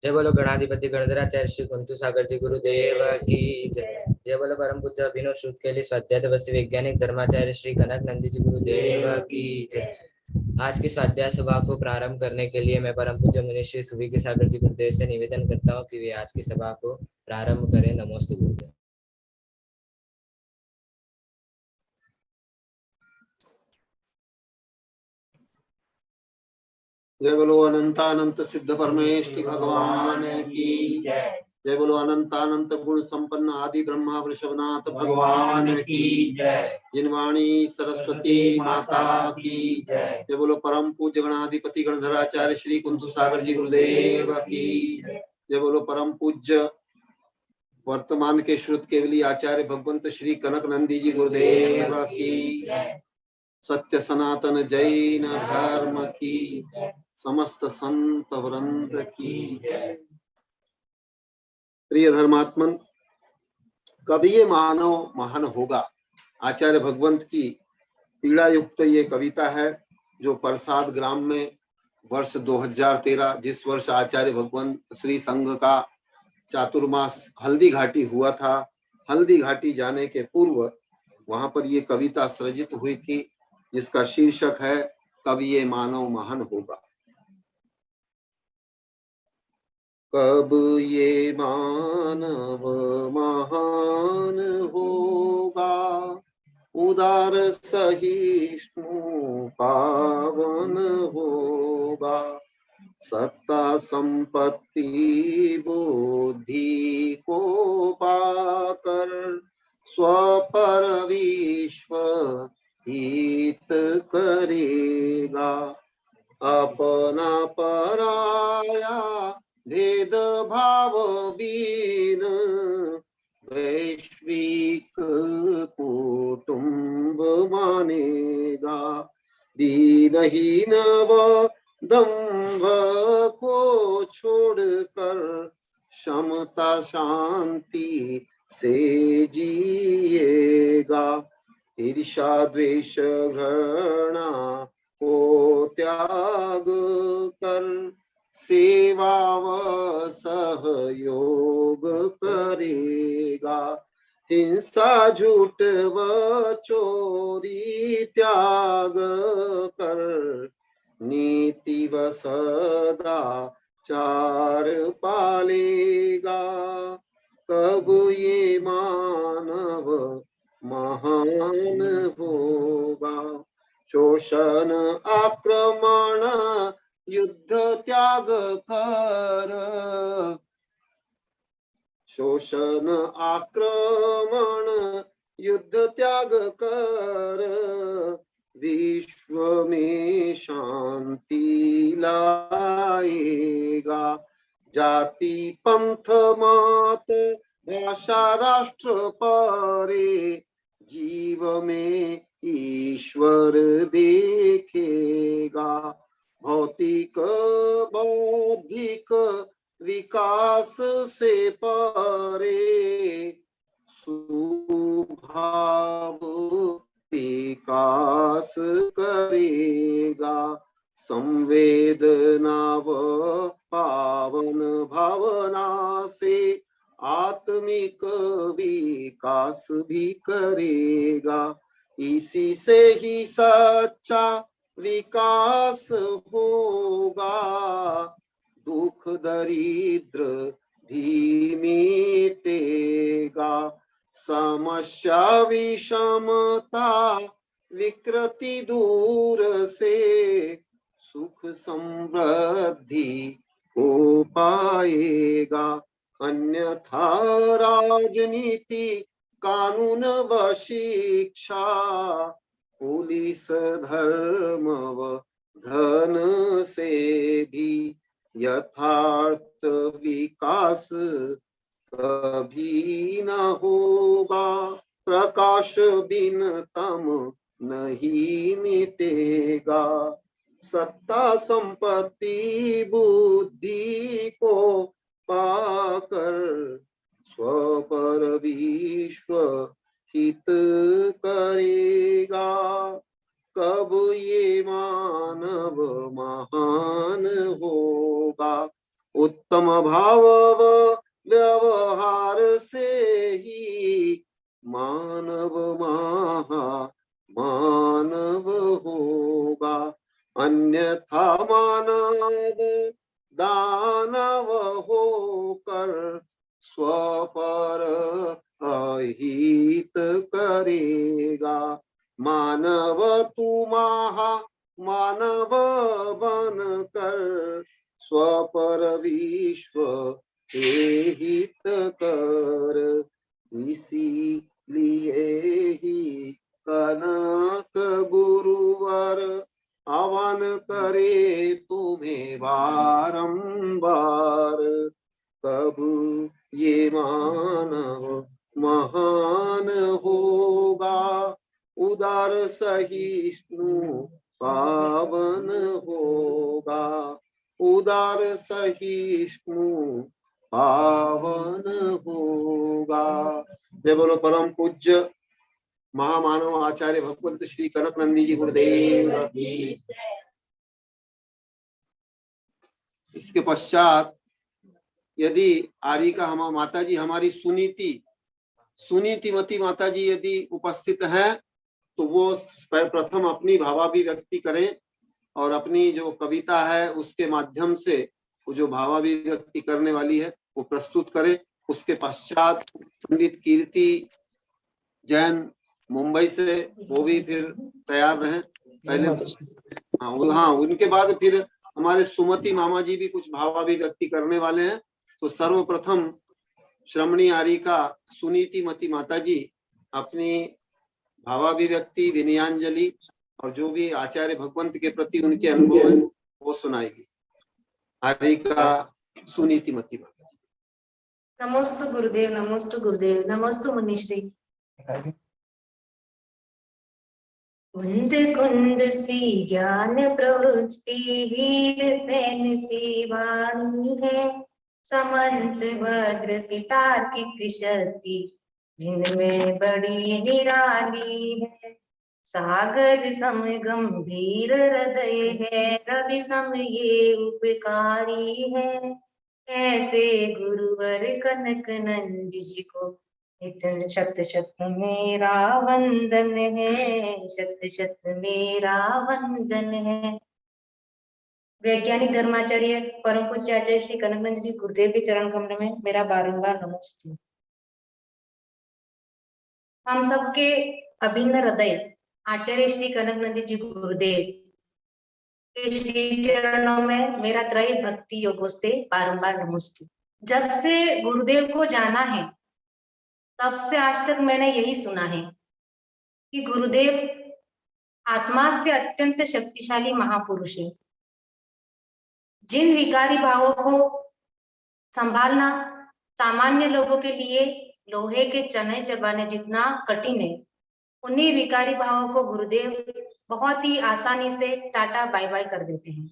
जय बोलो गणाधिपति गणधराचार्य श्री कुंतु सागर जी गुरुदेव की जय। जय बोलो परम पूज्य अभिनव श्रुत के लिए स्वाध्याय तपस्वी वैज्ञानिक धर्माचार्य श्री कनक नंदी जी गुरुदेव की जय। आज की स्वाध्याय सभा को प्रारंभ करने के लिए मैं परम पूज्य मुनि श्री सुभी के सागर जी गुरुदेव से निवेदन करता हूँ कि वे आज की सभा को प्रारंभ करें। नमोस्तु गुरुदेव। जय बोलो अनंतानंत सिद्ध परमेष्टि भगवान की जय। जय बोलो अनंतानंत गुण संपन्न आदि ब्रह्मा वृषभनाथ भगवान की जय। जिनवाणी सरस्वती माता की जय। जय बोलो परम पूज्य गणाधिपति गणधराचार्य श्री कुंतु सागर जी गुरुदेव की जय। जय बोलो परम पूज्य वर्तमान के श्रुत केवली आचार्य भगवंत श्री कनक नंदी जी गुरुदेव की जय। सत्य सनातन जैन धर्म की समस्त संत वृंद की जय। प्रिय धर्मात्मन, कभी ये मानव महान होगा, आचार्य भगवंत की पीड़ा युक्त ये कविता है जो प्रसाद ग्राम में वर्ष 2013 जिस वर्ष आचार्य भगवंत श्री संघ का चातुर्मास हल्दी घाटी हुआ था, हल्दी घाटी जाने के पूर्व वहां पर ये कविता सृजित हुई थी जिसका शीर्षक है कब ये मानव महान होगा। कब ये मानव महान होगा, उदार सहिष्णु पावन होगा, सत्ता संपत्ति बुद्धि को पाकर स्वपर विश्व हित करेगा, अपना पराया भेद भाव बीन वैश्विक कुटुंब मानेगा, दीनहीन व दंभ को छोड़कर क्षमता शांति से जिएगा, ईर्ष्या द्वेष घृणा को त्याग कर सेवा व सहयोग करेगा, हिंसा झूठ व चोरी त्याग कर नीति व सदाचार पालेगा, कब ये मानव महान होगा, शोषण आक्रमण युद्ध त्याग कर, शोषण आक्रमण युद्ध त्याग कर विश्व में शांति लाएगा, जाति पंथ मत भाषा राष्ट्र परे जीव में ईश्वर देखेगा, भौतिक बौद्धिक विकास से परे सुभाव विकास करेगा, संवेदना व पावन भावना से आत्मिक विकास भी करेगा, इसी से ही सच्चा विकास होगा, दुख दरिद्र भी मिटेगा, समस्या विषमता विकृति दूर से सुख समृद्धि हो पाएगा, अन्यथा राजनीति कानून व शिक्षा पुलिस धर्म व धन से भी यथार्थ विकास कभी न होगा, प्रकाश बिन तम नहीं मिटेगा, सत्ता संपत्ति बुद्धि को पाकर स्वपर विश्व हित करेगा, कब ये मानव महान होगा, उत्तम भाव व्यवहार से ही मानव मानव होगा, अन्यथा मानव दानव होकर स्वपर अहित करेगा। मानव तू मानव बनकर स्वपर विश्व के हित कर। इसीलिए ही कनक गुरुवर आह्वान करे तुम्हें बारंबार। कब ये मानव महान होगा, उदार सहिष्णु पावन होगा, उदार सहिष्णु पावन होगा। जय बोलो परम पूज्य महामानव आचार्य भगवंत श्री कनक नंदी जी गुरुदेव की। इसके पश्चात यदि आरिका हम माता जी हमारी सुनीतिमती माता जी यदि उपस्थित हैं तो वो प्रथम अपनी भावाभिव्यक्ति करें और अपनी जो कविता है उसके माध्यम से वो जो भावाभिव्यक्ति करने वाली है वो प्रस्तुत करे। उसके पश्चात पंडित कीर्ति जैन मुंबई से वो भी फिर तैयार रहें पहले। हाँ, उनके बाद फिर हमारे सुमति मामा जी भी कुछ भावाभिव्यक्ति करने वाले हैं। तो सर्वप्रथम श्रमणी आरिका सुनीतिमती माता जी अपनी भावाभिव्यक्ति, विनयांजलि और जो भी आचार्य भगवंत के प्रति उनके अनुभव है वो सुनाएगी। आरिका सुनीतिमती माता जी। नमोस्तु गुरुदेव, नमोस्तु गुरुदेव, नमोस्तु मुनिश्री। कुंद कुंद सी ज्ञान प्रवृत्ति, वीर सैन सी वाणी है। समंत भद्र सी तार्किक शक्ति, जिनमें बड़ी निराली है। सागर सम गंभीर हृदय है, रवि सम ये उपकारी है। ऐसे गुरुवर कनक नंद जी को नित्य शत शत मेरा वंदन है, शत शत मेरा वंदन है। वैज्ञानिक धर्माचार्य परम पूज्य आचार्य श्री कनकनंद जी गुरुदेव के चरण कमल में मेरा बारंबार नमस्ते। हम सबके अभिन्न हृदय आचार्य श्री कनकनंद जी गुरुदेव के श्री चरणों में मेरा त्रय भक्ति योगों से बारंबार नमस्ते। जब से गुरुदेव को जाना है तब से आज तक मैंने यही सुना है कि गुरुदेव आत्मा से अत्यंत शक्तिशाली महापुरुष है। जिन विकारी भावों को संभालना सामान्य लोगों के लिए लोहे के चने चबाने जितना कठिन है, उन्हीं विकारी भावों को गुरुदेव बहुत ही आसानी से टाटा बाय बाय कर देते हैं।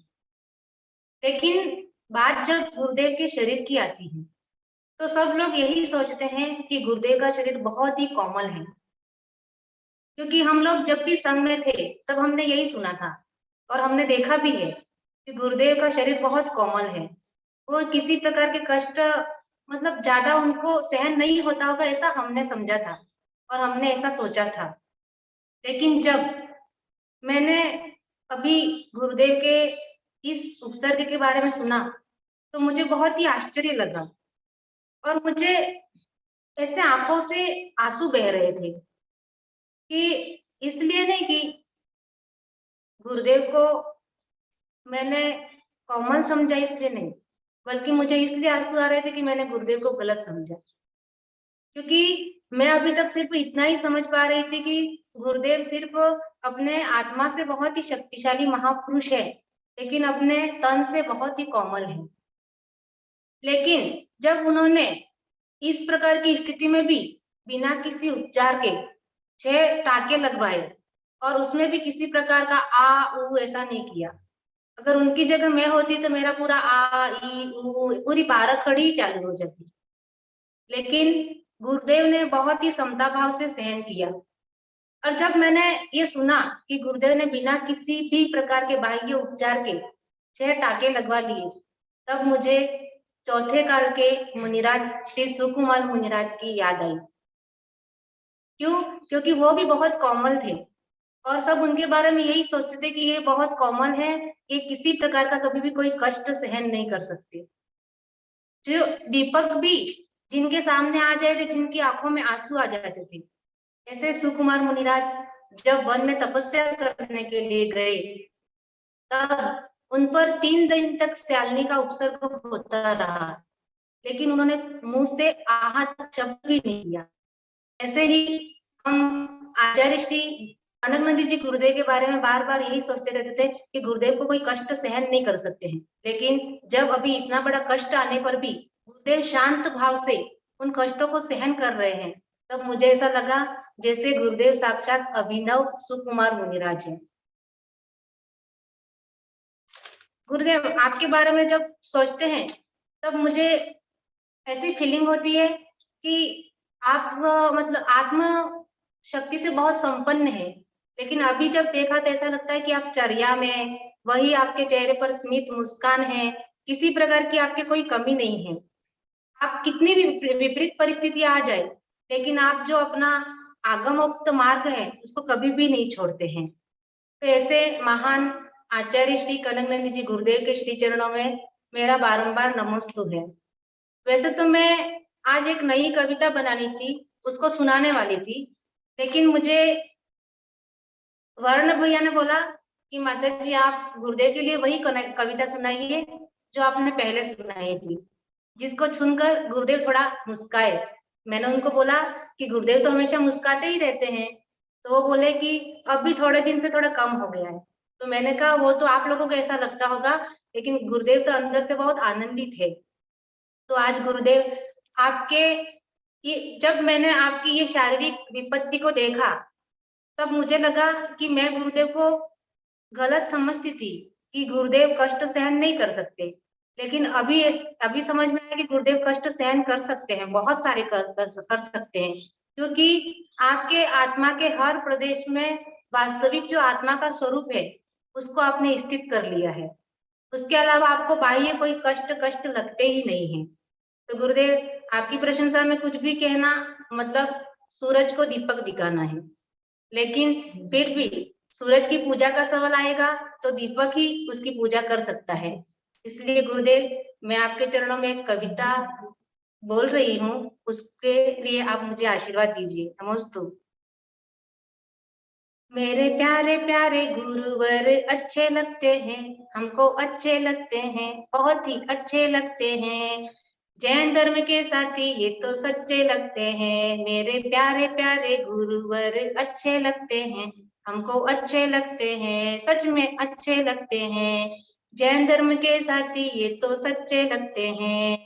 लेकिन बात जब गुरुदेव के शरीर की आती है तो सब लोग यही सोचते हैं कि गुरुदेव का शरीर बहुत ही कोमल है, क्योंकि हम लोग जब भी संघ में थे तब हमने यही सुना था और हमने देखा भी है कि गुरुदेव का शरीर बहुत कोमल है। वो किसी प्रकार के कष्ट मतलब ज्यादा उनको सहन नहीं होता होगा, ऐसा हमने समझा था और हमने ऐसा सोचा था। लेकिन जब मैंने अभी गुरुदेव के इस उपसर्ग के बारे में सुना तो मुझे बहुत ही आश्चर्य लगा और मुझे ऐसे आंखों से आंसू बह रहे थे कि इसलिए नहीं कि गुरुदेव को मैंने कोमल समझा, इसलिए नहीं, बल्कि मुझे इसलिए आंसू आ रहे थे कि मैंने गुरुदेव को गलत समझा। क्योंकि मैं अभी तक सिर्फ इतना ही समझ पा रही थी कि गुरुदेव सिर्फ अपने आत्मा से बहुत ही शक्तिशाली महापुरुष है, लेकिन अपने तन से बहुत ही कोमल है। लेकिन जब उन्होंने इस प्रकार की स्थिति में भी बिना किसी उपचार के 6 टाके लगवाए और उसमें भी किसी प्रकार का आ ऊ ऐसा नहीं किया। अगर उनकी जगह मैं होती तो मेरा पूरा आ ई ऊ पूरी बारह खड़ी ही चालू हो जाती। लेकिन गुरुदेव ने बहुत ही समता भाव से सहन किया। और जब मैंने ये सुना कि गुरुदेव ने बिना किसी भी प्रकार के बाह्य उपचार के 6 टाके लगवा लिए, तब मुझे चौथे काल के मुनिराज श्री सुकुमार मुनिराज की याद आई। क्यों? क्योंकि वो भी बहुत कोमल थे और सब उनके बारे में यही सोचते थे कि ये बहुत कोमल है, ये किसी प्रकार का कभी भी कोई कष्ट सहन नहीं कर सकते। जो दीपक भी जिनके सामने आ जाए थे, जिनकी आंखों में आंसू आ जाते थे, ऐसे सुकुमार मुनिराज जब वन में तपस्या करने के लिए गए तब उन पर 3 दिन तक श्यालिनी का उपसर्ग होता रहा, लेकिन उन्होंने मुंह से आहत शब्द भी नहीं किया। ऐसे ही हम आचार्य श्री कनक जी गुरुदेव के बारे में बार बार यही सोचते रहते थे कि गुरुदेव को कोई कष्ट सहन नहीं कर सकते हैं, लेकिन जब अभी इतना बड़ा कष्ट आने पर भी गुरुदेव शांत भाव से उन कष्टों को सहन कर रहे हैं, तब मुझे ऐसा लगा जैसे गुरुदेव साक्षात अभिनव सुकुमार मुनिराज है। गुरुदेव आपके बारे में जब सोचते हैं तब मुझे ऐसी फीलिंग होती है कि आप मतलब आत्म शक्ति से बहुत संपन्न है, लेकिन अभी जब देखा तो ऐसा लगता है कि आप चर्या में, वही आपके चेहरे पर स्मित मुस्कान है, किसी प्रकार की आपकी कोई कमी नहीं है। आप कितनी भी विपरीत परिस्थिति आ जाए, लेकिन आप जो अपना आगमोक्त मार्ग है उसको कभी भी नहीं छोड़ते हैं। तो ऐसे महान आचार्य श्री कनक जी गुरुदेव के श्री चरणों में मेरा बारंबार नमोस्तु है। वैसे तो मैं आज एक नई कविता बनानी थी, उसको सुनाने वाली थी, लेकिन मुझे वर्ण भैया ने बोला कि माता जी आप गुरुदेव के लिए वही कविता सुनाइए जो आपने पहले सुनाई थी, जिसको सुनकर गुरुदेव थोड़ा मुस्काए। मैंने उनको बोला कि गुरुदेव तो हमेशा मुस्काते ही रहते हैं, तो वो बोले कि अभी थोड़े दिन से थोड़ा कम हो गया है। तो मैंने कहा वो तो आप लोगों को ऐसा लगता होगा, लेकिन गुरुदेव तो अंदर से बहुत आनंदित है। तो आज गुरुदेव आपके ये जब मैंने आपकी ये शारीरिक विपत्ति को देखा तब मुझे लगा कि मैं गुरुदेव को गलत समझती थी कि गुरुदेव कष्ट सहन नहीं कर सकते, लेकिन अभी समझ में आया कि गुरुदेव कष्ट सहन कर सकते हैं, बहुत सारे कर सकते हैं, क्योंकि आपके आत्मा के हर प्रदेश में वास्तविक जो आत्मा का स्वरूप है उसको आपने स्थित कर लिया है। उसके अलावा आपको बाह्य कोई कष्ट लगते ही नहीं है। तो गुरुदेव आपकी प्रशंसा में कुछ भी कहना मतलब सूरज को दीपक दिखाना है, लेकिन फिर भी सूरज की पूजा का सवाल आएगा तो दीपक ही उसकी पूजा कर सकता है। इसलिए गुरुदेव मैं आपके चरणों में एक कविता बोल रही हूँ, उसके लिए आप मुझे आशीर्वाद दीजिए। नमोस्तु। मेरे प्यारे प्यारे गुरुवर अच्छे लगते हैं, हमको अच्छे लगते हैं, बहुत ही अच्छे लगते हैं। जैन धर्म के साथी ये तो सच्चे लगते हैं। मेरे प्यारे प्यारे गुरुवर अच्छे लगते हैं, हमको अच्छे लगते हैं, सच में अच्छे लगते हैं। जैन धर्म के साथी ये तो सच्चे लगते हैं।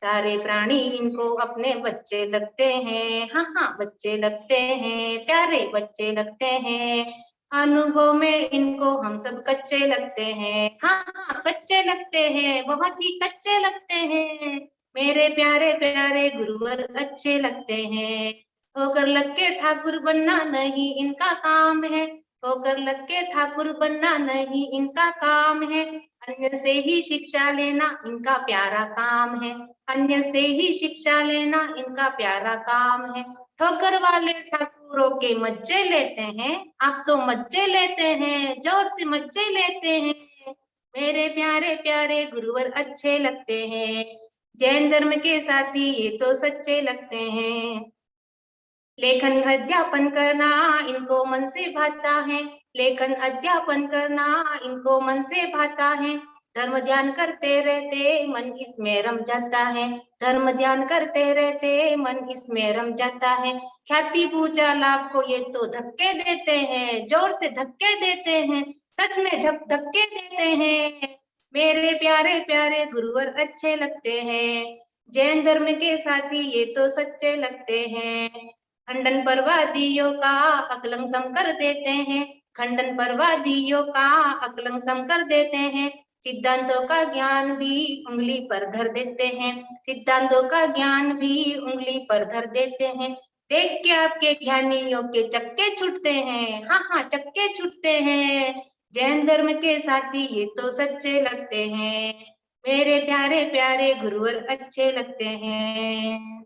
सारे प्राणी इनको अपने बच्चे लगते हैं, हाँ हाँ बच्चे लगते हैं, प्यारे बच्चे लगते हैं। अनुभव में इनको हम सब कच्चे लगते हैं, हाँ हाँ कच्चे लगते हैं, बहुत ही कच्चे लगते हैं। मेरे प्यारे प्यारे गुरुवर अच्छे लगते हैं। होकर लग के ठाकुर बनना नहीं इनका काम है, होकर लग के ठाकुर बनना नहीं इनका काम है। अन्य से ही शिक्षा लेना इनका प्यारा काम है, अन्य से ही शिक्षा लेना इनका प्यारा काम है। ठोकर वाले ठाकुरों के मज्जे लेते हैं, आप तो मज्जे लेते हैं, जोर से मज्जे लेते हैं। मेरे प्यारे प्यारे गुरुवर अच्छे लगते हैं। जैन धर्म के साथी ये तो सच्चे लगते हैं। लेखन अध्यापन करना इनको मन से भाता है, लेखन अध्यापन करना इनको मन से भाता है। धर्म ध्यान करते रहते मन इसमें रम जाता है, धर्म ध्यान करते रहते मन इसमें रम जाता है। ख्याति पूजा लाभ को ये तो धक्के देते हैं, जोर से धक्के देते हैं, सच में धक्के देते हैं। मेरे प्यारे प्यारे गुरुवर अच्छे लगते हैं। जैन धर्म के साथी ये तो सच्चे लगते हैं। खंडन परवादियों का अकलंग सम कर देते हैं, खंडन परवादियों का अकलंग सम कर देते हैं। सिद्धांतों का ज्ञान भी उंगली पर धर देते हैं, सिद्धांतों का ज्ञान भी उंगली पर धर देते हैं। देख के आपके ज्ञानियों के चक्के छूटते हैं, हाँ हाँ चक्के छूटते हैं। जैन धर्म के साथी ये तो सच्चे लगते हैं। मेरे प्यारे प्यारे गुरुवर अच्छे लगते हैं।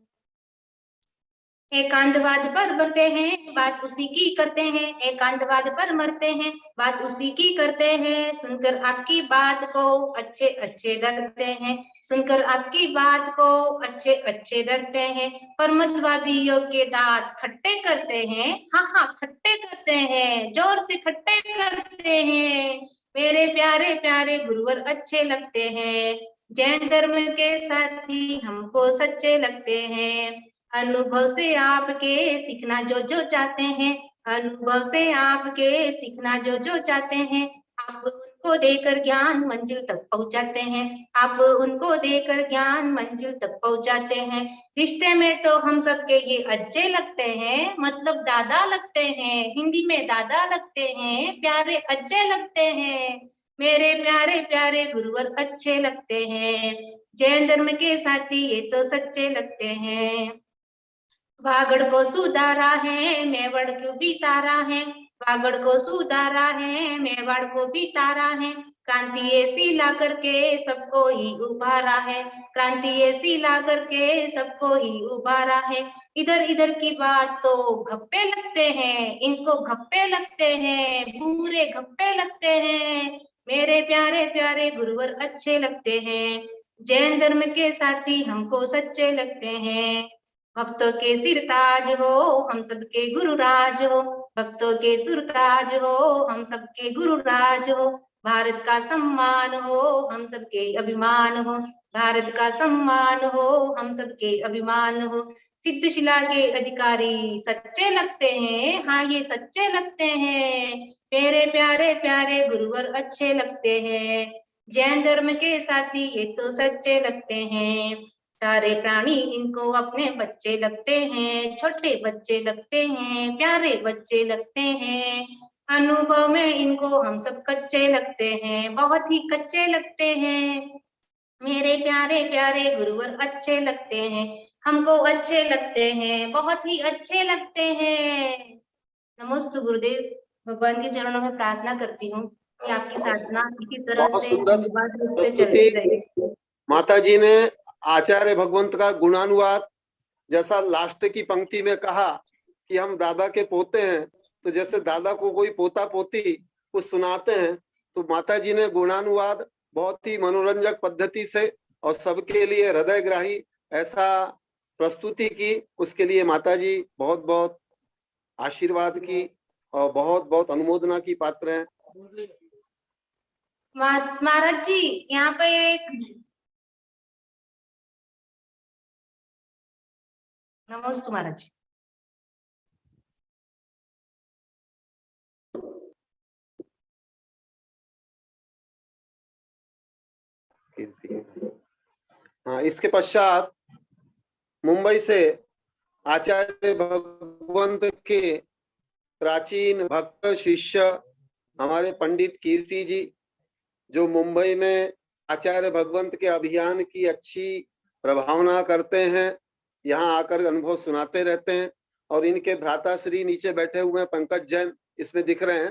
एकांतवाद पर बढ़ते हैं, बात उसी की करते हैं। एकांतवाद पर मरते हैं, बात उसी की करते हैं। सुनकर आपकी बात को अच्छे अच्छे डरते हैं। सुनकर आपकी बात को अच्छे अच्छे डरते हैं। परमतवादियों के दांत खट्टे करते हैं। हाँ हाँ खट्टे करते हैं, जोर से खट्टे करते हैं। मेरे प्यारे प्यारे गुरुवर अच्छे लगते हैं। जैन धर्म के साथी हमको सच्चे लगते हैं। अनुभव से आपके सीखना जो जो चाहते हैं। अनुभव से आपके सीखना जो जो चाहते हैं। आप उनको देकर ज्ञान मंजिल तक पहुंचाते हैं। आप उनको देकर ज्ञान मंजिल तक पहुंचाते हैं। रिश्ते में तो हम सबके ये अच्छे लगते हैं, मतलब दादा लगते हैं। हिंदी में दादा लगते हैं, प्यारे अच्छे लगते हैं। मेरे प्यारे प्यारे गुरुवर अच्छे लगते हैं। जैन धर्म के साथी ये तो सच्चे लगते हैं। वागड़ को सुधारा है, मेवाड़ को भी तारा है। वागड़ को सुधारा है, मेवाड़ को भी तारा है। क्रांति ऐसी ला करके सबको ही उभारा है। क्रांति ऐसी ला करके सबको ही उभारा है। इधर इधर की बात तो गप्पे लगते हैं, इनको गप्पे लगते हैं, पूरे गप्पे लगते हैं। मेरे प्यारे प्यारे गुरुवर अच्छे लगते हैं। जैन धर्म के साथी हमको सच्चे लगते हैं। भक्तों के सिरताज हो हम सबके गुरुराज हो। भक्तों के सुरताज हो हम सबके गुरुराज हो। भारत का सम्मान हो हम सबके अभिमान हो। भारत का सम्मान हो हम सबके अभिमान हो। सिद्धशिला के अधिकारी सच्चे लगते हैं, हाँ ये सच्चे लगते हैं। मेरे प्यारे प्यारे गुरुवर अच्छे लगते हैं। जैन धर्म के साथी ये तो सच्चे लगते हैं। सारे प्राणी इनको अपने बच्चे लगते हैं। छोटे बच्चे लगते हैं, प्यारे बच्चे लगते हैं। अनुभव में इनको हम सब कच्चे लगते हैं, बहुत ही कच्चे लगते हैं। मेरे प्यारे प्यारे गुरुवर अच्छे लगते हैं। हमको अच्छे लगते हैं, बहुत ही अच्छे लगते हैं। नमोस्तु गुरुदेव। भगवान के चरणों में प्रार्थना करती हूँ कि आपकी साधना इसी तरह बहुत से सुंदर निर्बाध रूप से प्रस्तुति चलती रहे। माता जी ने। आचार्य भगवंत का गुणानुवाद, जैसा लास्ट की पंक्ति में कहा कि हम दादा के पोते हैं, तो जैसे दादा को कोई पोता पोती कुछ सुनाते हैं, तो माता जी ने गुणानुवाद बहुत ही मनोरंजक पद्धति से और सबके लिए हृदयग्राही ऐसा प्रस्तुति की। उसके लिए माता जी बहुत बहुत आशीर्वाद की और बहुत बहुत अनुमोदना की पात्र हैं। महाराज जी यहाँ पे एक नमस्ते महाराज जी। हाँ, इसके पश्चात मुंबई से आचार्य भगवंत के प्राचीन भक्त शिष्य हमारे पंडित कीर्ति जी, जो मुंबई में आचार्य भगवंत के अभियान की अच्छी प्रभावना करते हैं, यहाँ आकर अनुभव सुनाते रहते हैं। और इनके भ्राताश्री नीचे बैठे हुए हैं, पंकज जैन इसमें दिख रहे हैं।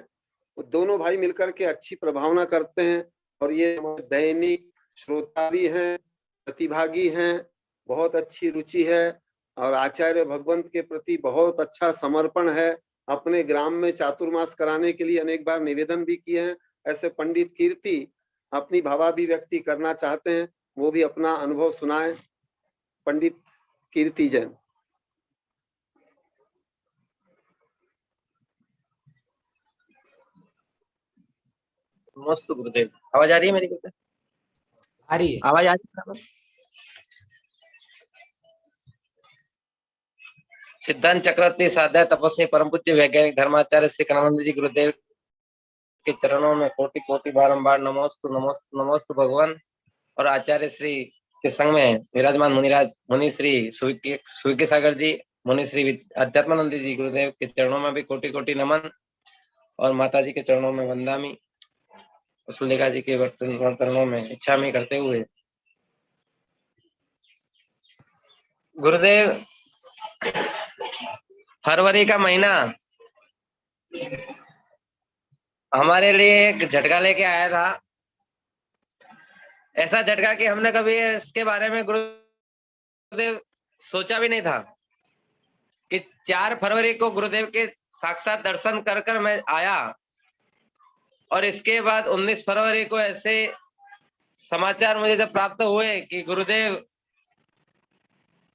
वो दोनों भाई मिलकर के अच्छी प्रभावना करते हैं और ये दैनिक श्रोता भी हैं, प्रतिभागी हैं, बहुत अच्छी रुचि है और आचार्य भगवंत के प्रति बहुत अच्छा समर्पण है। अपने ग्राम में चातुर्मास कराने के लिए अनेक बार निवेदन भी किए हैं। ऐसे पंडित कीर्ति अपनी भावाभिव्यक्ति करना चाहते हैं, वो भी अपना अनुभव सुनाएं। पंडित कीर्ति जैन। मस्त गुरुदेव। आवाज आ रही है मेरी? आ रही है। आवाज आ रही है? सिद्धांत चक्रवर्ती साध्या तपस्वी परम पूज्य वैज्ञानिक धर्माचार्य श्री कनानंद जी गुरुदेव के चरणों में कोटि कोटि बारंबार नमोस्तु नमोस्तु नमोस्तु भगवान। और आचार्य श्री के संग में विराजमान मुनिराज मुनि श्री सुविज्ञ सागर जी, मुनि श्री अध्यात्मानंद जी गुरुदेव के चरणों में भी कोटि कोटि नमन। और माता जी के चरणों में वंदामी, सुलेखा जी के चरणों में इच्छा में करते हुए गुरुदेव, फरवरी का महीना हमारे लिए एक झटका लेके आया था। ऐसा झटका कि हमने कभी इसके बारे में गुरुदेव सोचा भी नहीं था कि 4 फरवरी को गुरुदेव के साक्षात दर्शन कर कर मैं आया और इसके बाद 19 फरवरी को ऐसे समाचार मुझे जब प्राप्त हुए कि गुरुदेव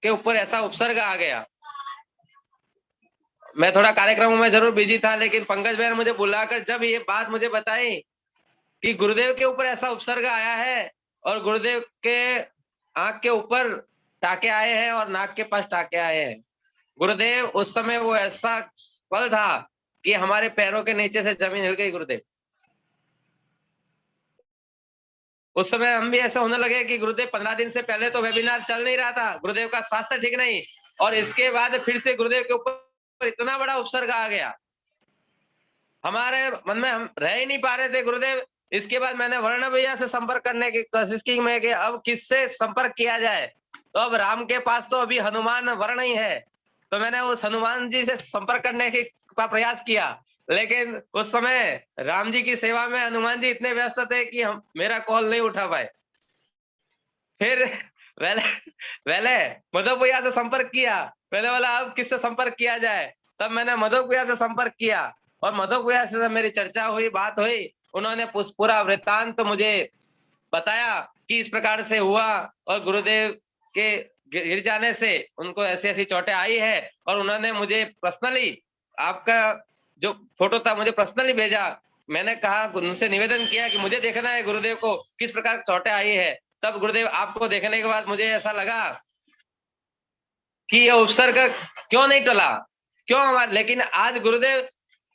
के ऊपर ऐसा उपसर्ग आ गया। मैं थोड़ा कार्यक्रमों में जरूर बिजी था, लेकिन पंकज भाई ने मुझे बुलाकर जब ये बात मुझे बताई कि गुरुदेव के ऊपर ऐसा उपसर्ग आया है और गुरुदेव के आंख के ऊपर टाके आए हैं और नाक के पास टाके आए हैं। गुरुदेव उस समय वो ऐसा पल था कि हमारे पैरों के नीचे से जमीन हिल गई। गुरुदेव उस समय हम भी ऐसा होने लगे कि गुरुदेव 15 दिन से पहले तो वेबिनार चल नहीं रहा था, गुरुदेव का स्वास्थ्य ठीक नहीं, और इसके बाद फिर से गुरुदेव के ऊपर इतना बड़ा उपसर्ग आ गया, हमारे मन में हम रह ही नहीं पा रहे थे। गुरुदेव इसके बाद मैंने वर्ण भैया से संपर्क करने की कोशिश की मैं कि अब किससे संपर्क किया जाए, तो अब राम के पास तो अभी हनुमान वर्ण ही है, तो मैंने उस हनुमान जी से संपर्क करने का प्रयास किया, लेकिन उस समय राम जी की सेवा में हनुमान जी इतने व्यस्त थे कि हम मेरा कॉल नहीं उठा पाए। फिर पहले मधु भैया से संपर्क किया, पहले बोला अब किससे संपर्क किया जाए, तब मैंने मधु भैया से संपर्क किया और मधु भैया से मेरी चर्चा हुई, बात हुई, उन्होंने पूरा वृत्तांत तो मुझे बताया कि इस प्रकार से हुआ और गुरुदेव के गिर जाने से उनको ऐसी ऐसी चोटें आई है, और उन्होंने मुझे पर्सनली आपका जो फोटो था मुझे पर्सनली भेजा। मैंने कहा उनसे निवेदन किया कि मुझे देखना है गुरुदेव को किस प्रकार चोटें आई है, तब गुरुदेव आपको देखने के बाद मुझे ऐसा लगा कि ये उपसर्ग क्यों नहीं टला, क्यों हमारे, लेकिन आज गुरुदेव,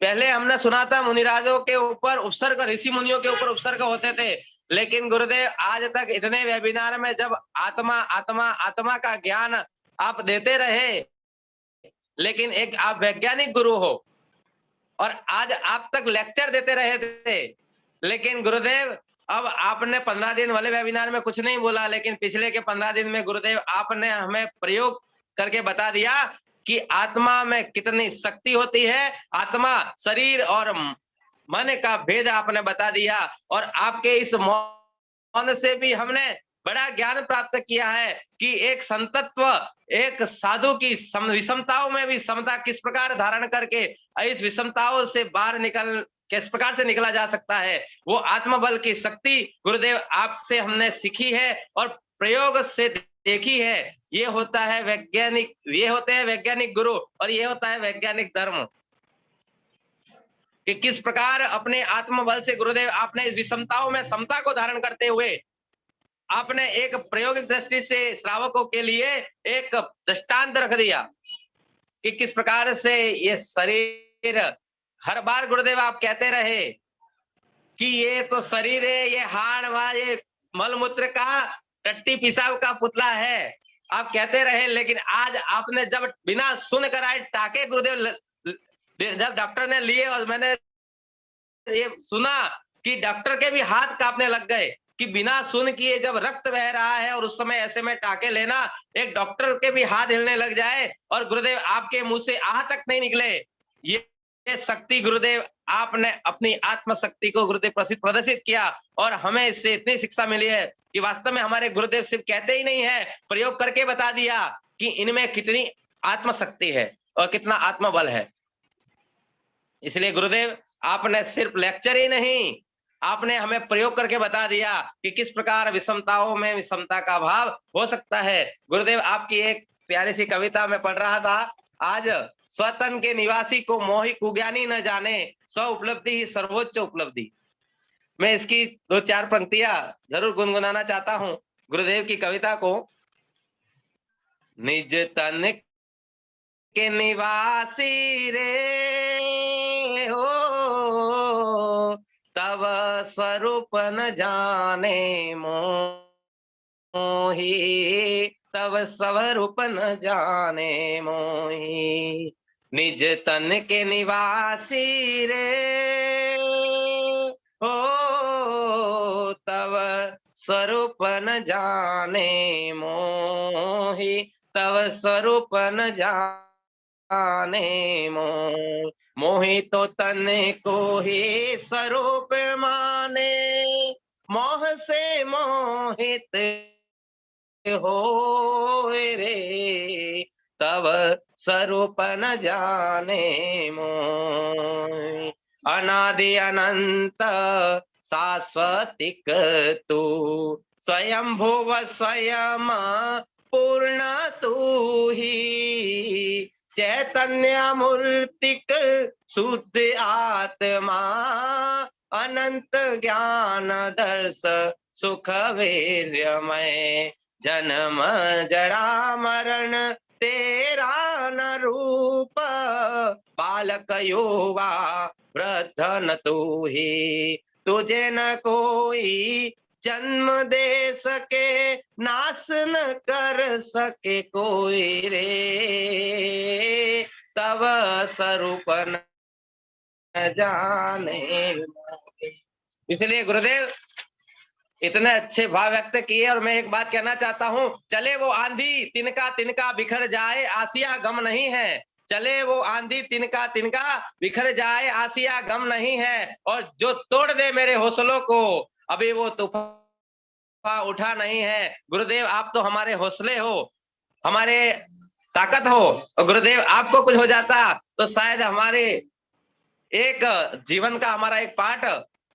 पहले हमने सुना था मुनिराजों के ऊपर उपसर्ग, ऋषि मुनियों के ऊपर उपसर्ग होते थे, लेकिन गुरुदेव आज तक इतने वेबिनार में जब आत्मा आत्मा आत्मा का ज्ञान आप देते रहे, लेकिन एक आप वैज्ञानिक गुरु हो और आज आप तक लेक्चर देते रहे थे, लेकिन गुरुदेव अब आपने 15 दिन वाले वेबिनार में कुछ नहीं बोला, लेकिन पिछले के 15 दिन में गुरुदेव आपने हमें प्रयोग करके बता दिया कि आत्मा में कितनी शक्ति होती है, आत्मा शरीर और मन का भेद आपने बता दिया, और आपके इस मौन से भी हमने बड़ा ज्ञान प्राप्त किया है कि एक संतत्व, एक साधु की विषमताओं में भी समता किस प्रकार धारण करके इस विषमताओं से बाहर निकल किस प्रकार से निकला जा सकता है, वो आत्मबल की शक्ति गुरुदेव आपसे हमने सीखी है और प्रयोग से देखी है। ये होता है वैज्ञानिक, ये होते हैं वैज्ञानिक गुरु, और ये होता है वैज्ञानिक धर्म कि किस प्रकार अपने आत्मबल से गुरुदेव आपने इस विषमताओं में समता को धारण करते हुए आपने एक प्रायोगिक दृष्टि से श्रावकों के लिए एक दृष्टांत रख दिया कि किस प्रकार से ये शरीर, हर बार गुरुदेव आप कहते रहे कि ये तो शरीर है, ये हाड़ वा ये मलमूत्र का टट्टी पिसाब का पुतला है, आप कहते रहे, लेकिन आज आपने जब बिना सुन कर आए टाके गुरुदेव जब डॉक्टर ने लिए और मैंने ये सुना कि डॉक्टर के भी हाथ कांपने लग गए कि बिना सुन किए जब रक्त बह रहा है और उस समय ऐसे में टाके लेना, एक डॉक्टर के भी हाथ हिलने लग जाए, और गुरुदेव आपके मुंह से आह तक नहीं निकले। ये शक्ति गुरुदेव आपने अपनी आत्म शक्ति को गुरुदेव प्रदर्शित किया, और हमें इससे इतनी शिक्षा मिली है कि वास्तव में हमारे गुरुदेव सिर्फ कहते ही नहीं है, प्रयोग करके बता दिया कि इनमें कितनी आत्मशक्ति है और कितना आत्मबल है। इसलिए गुरुदेव आपने सिर्फ लेक्चर ही नहीं, आपने हमें प्रयोग करके बता दिया कि किस प्रकार विषमताओं में विषमता का भाव हो सकता है। गुरुदेव आपकी एक प्यारी सी कविता में पढ़ रहा था, आज स्वतन के निवासी को मोहि कुज्ञानी न जाने, स्व उपलब्धि ही सर्वोच्च उपलब्धि। मैं इसकी 2-4 पंक्तियां जरूर गुनगुनाना चाहता हूं गुरुदेव की कविता को। निज तन के निवासी रे हो, तब स्वरूप न जाने मोहि, तब स्वरूप न जाने मोहि। निज तन के निवासी रे हो, तब स्वरूप न जाने मोहि, तब स्वरूप न जाने मोहि। तो तन को ही स्वरूप माने, मोह से मोहित हो रे, तब स्वरूप न जाने मोय। अनादि अनंत शाश्वतिक तू, स्वयं भुव स्वयं पूर्ण तू ही, चैतन्य मूर्तिक शुद्ध आत्मा, अनंत ज्ञान दर्श सुख वीर्यमय। जन्म जरा मरण तेरा न रूप, बालक युवा वृद्ध न तू ही, तुझे न कोई जन्म दे सके, नाश न कर सके कोई रे, तब स्वरूप न जाने। इसलिए गुरुदेव इतने अच्छे भाव व्यक्त किए। और मैं एक बात कहना चाहता हूँ, चले वो आंधी तिनका तिनका बिखर जाए, आसिया गम नहीं है। चले वो आंधी तिनका तिनका बिखर जाए, आसिया गम नहीं है। और जो तोड़ दे मेरे हौसलों को, अभी वो तूफान उठा नहीं है। गुरुदेव आप तो हमारे हौसले हो, हमारे ताकत हो। और गुरुदेव आपको कुछ हो जाता तो शायद हमारे एक जीवन का हमारा एक पार्ट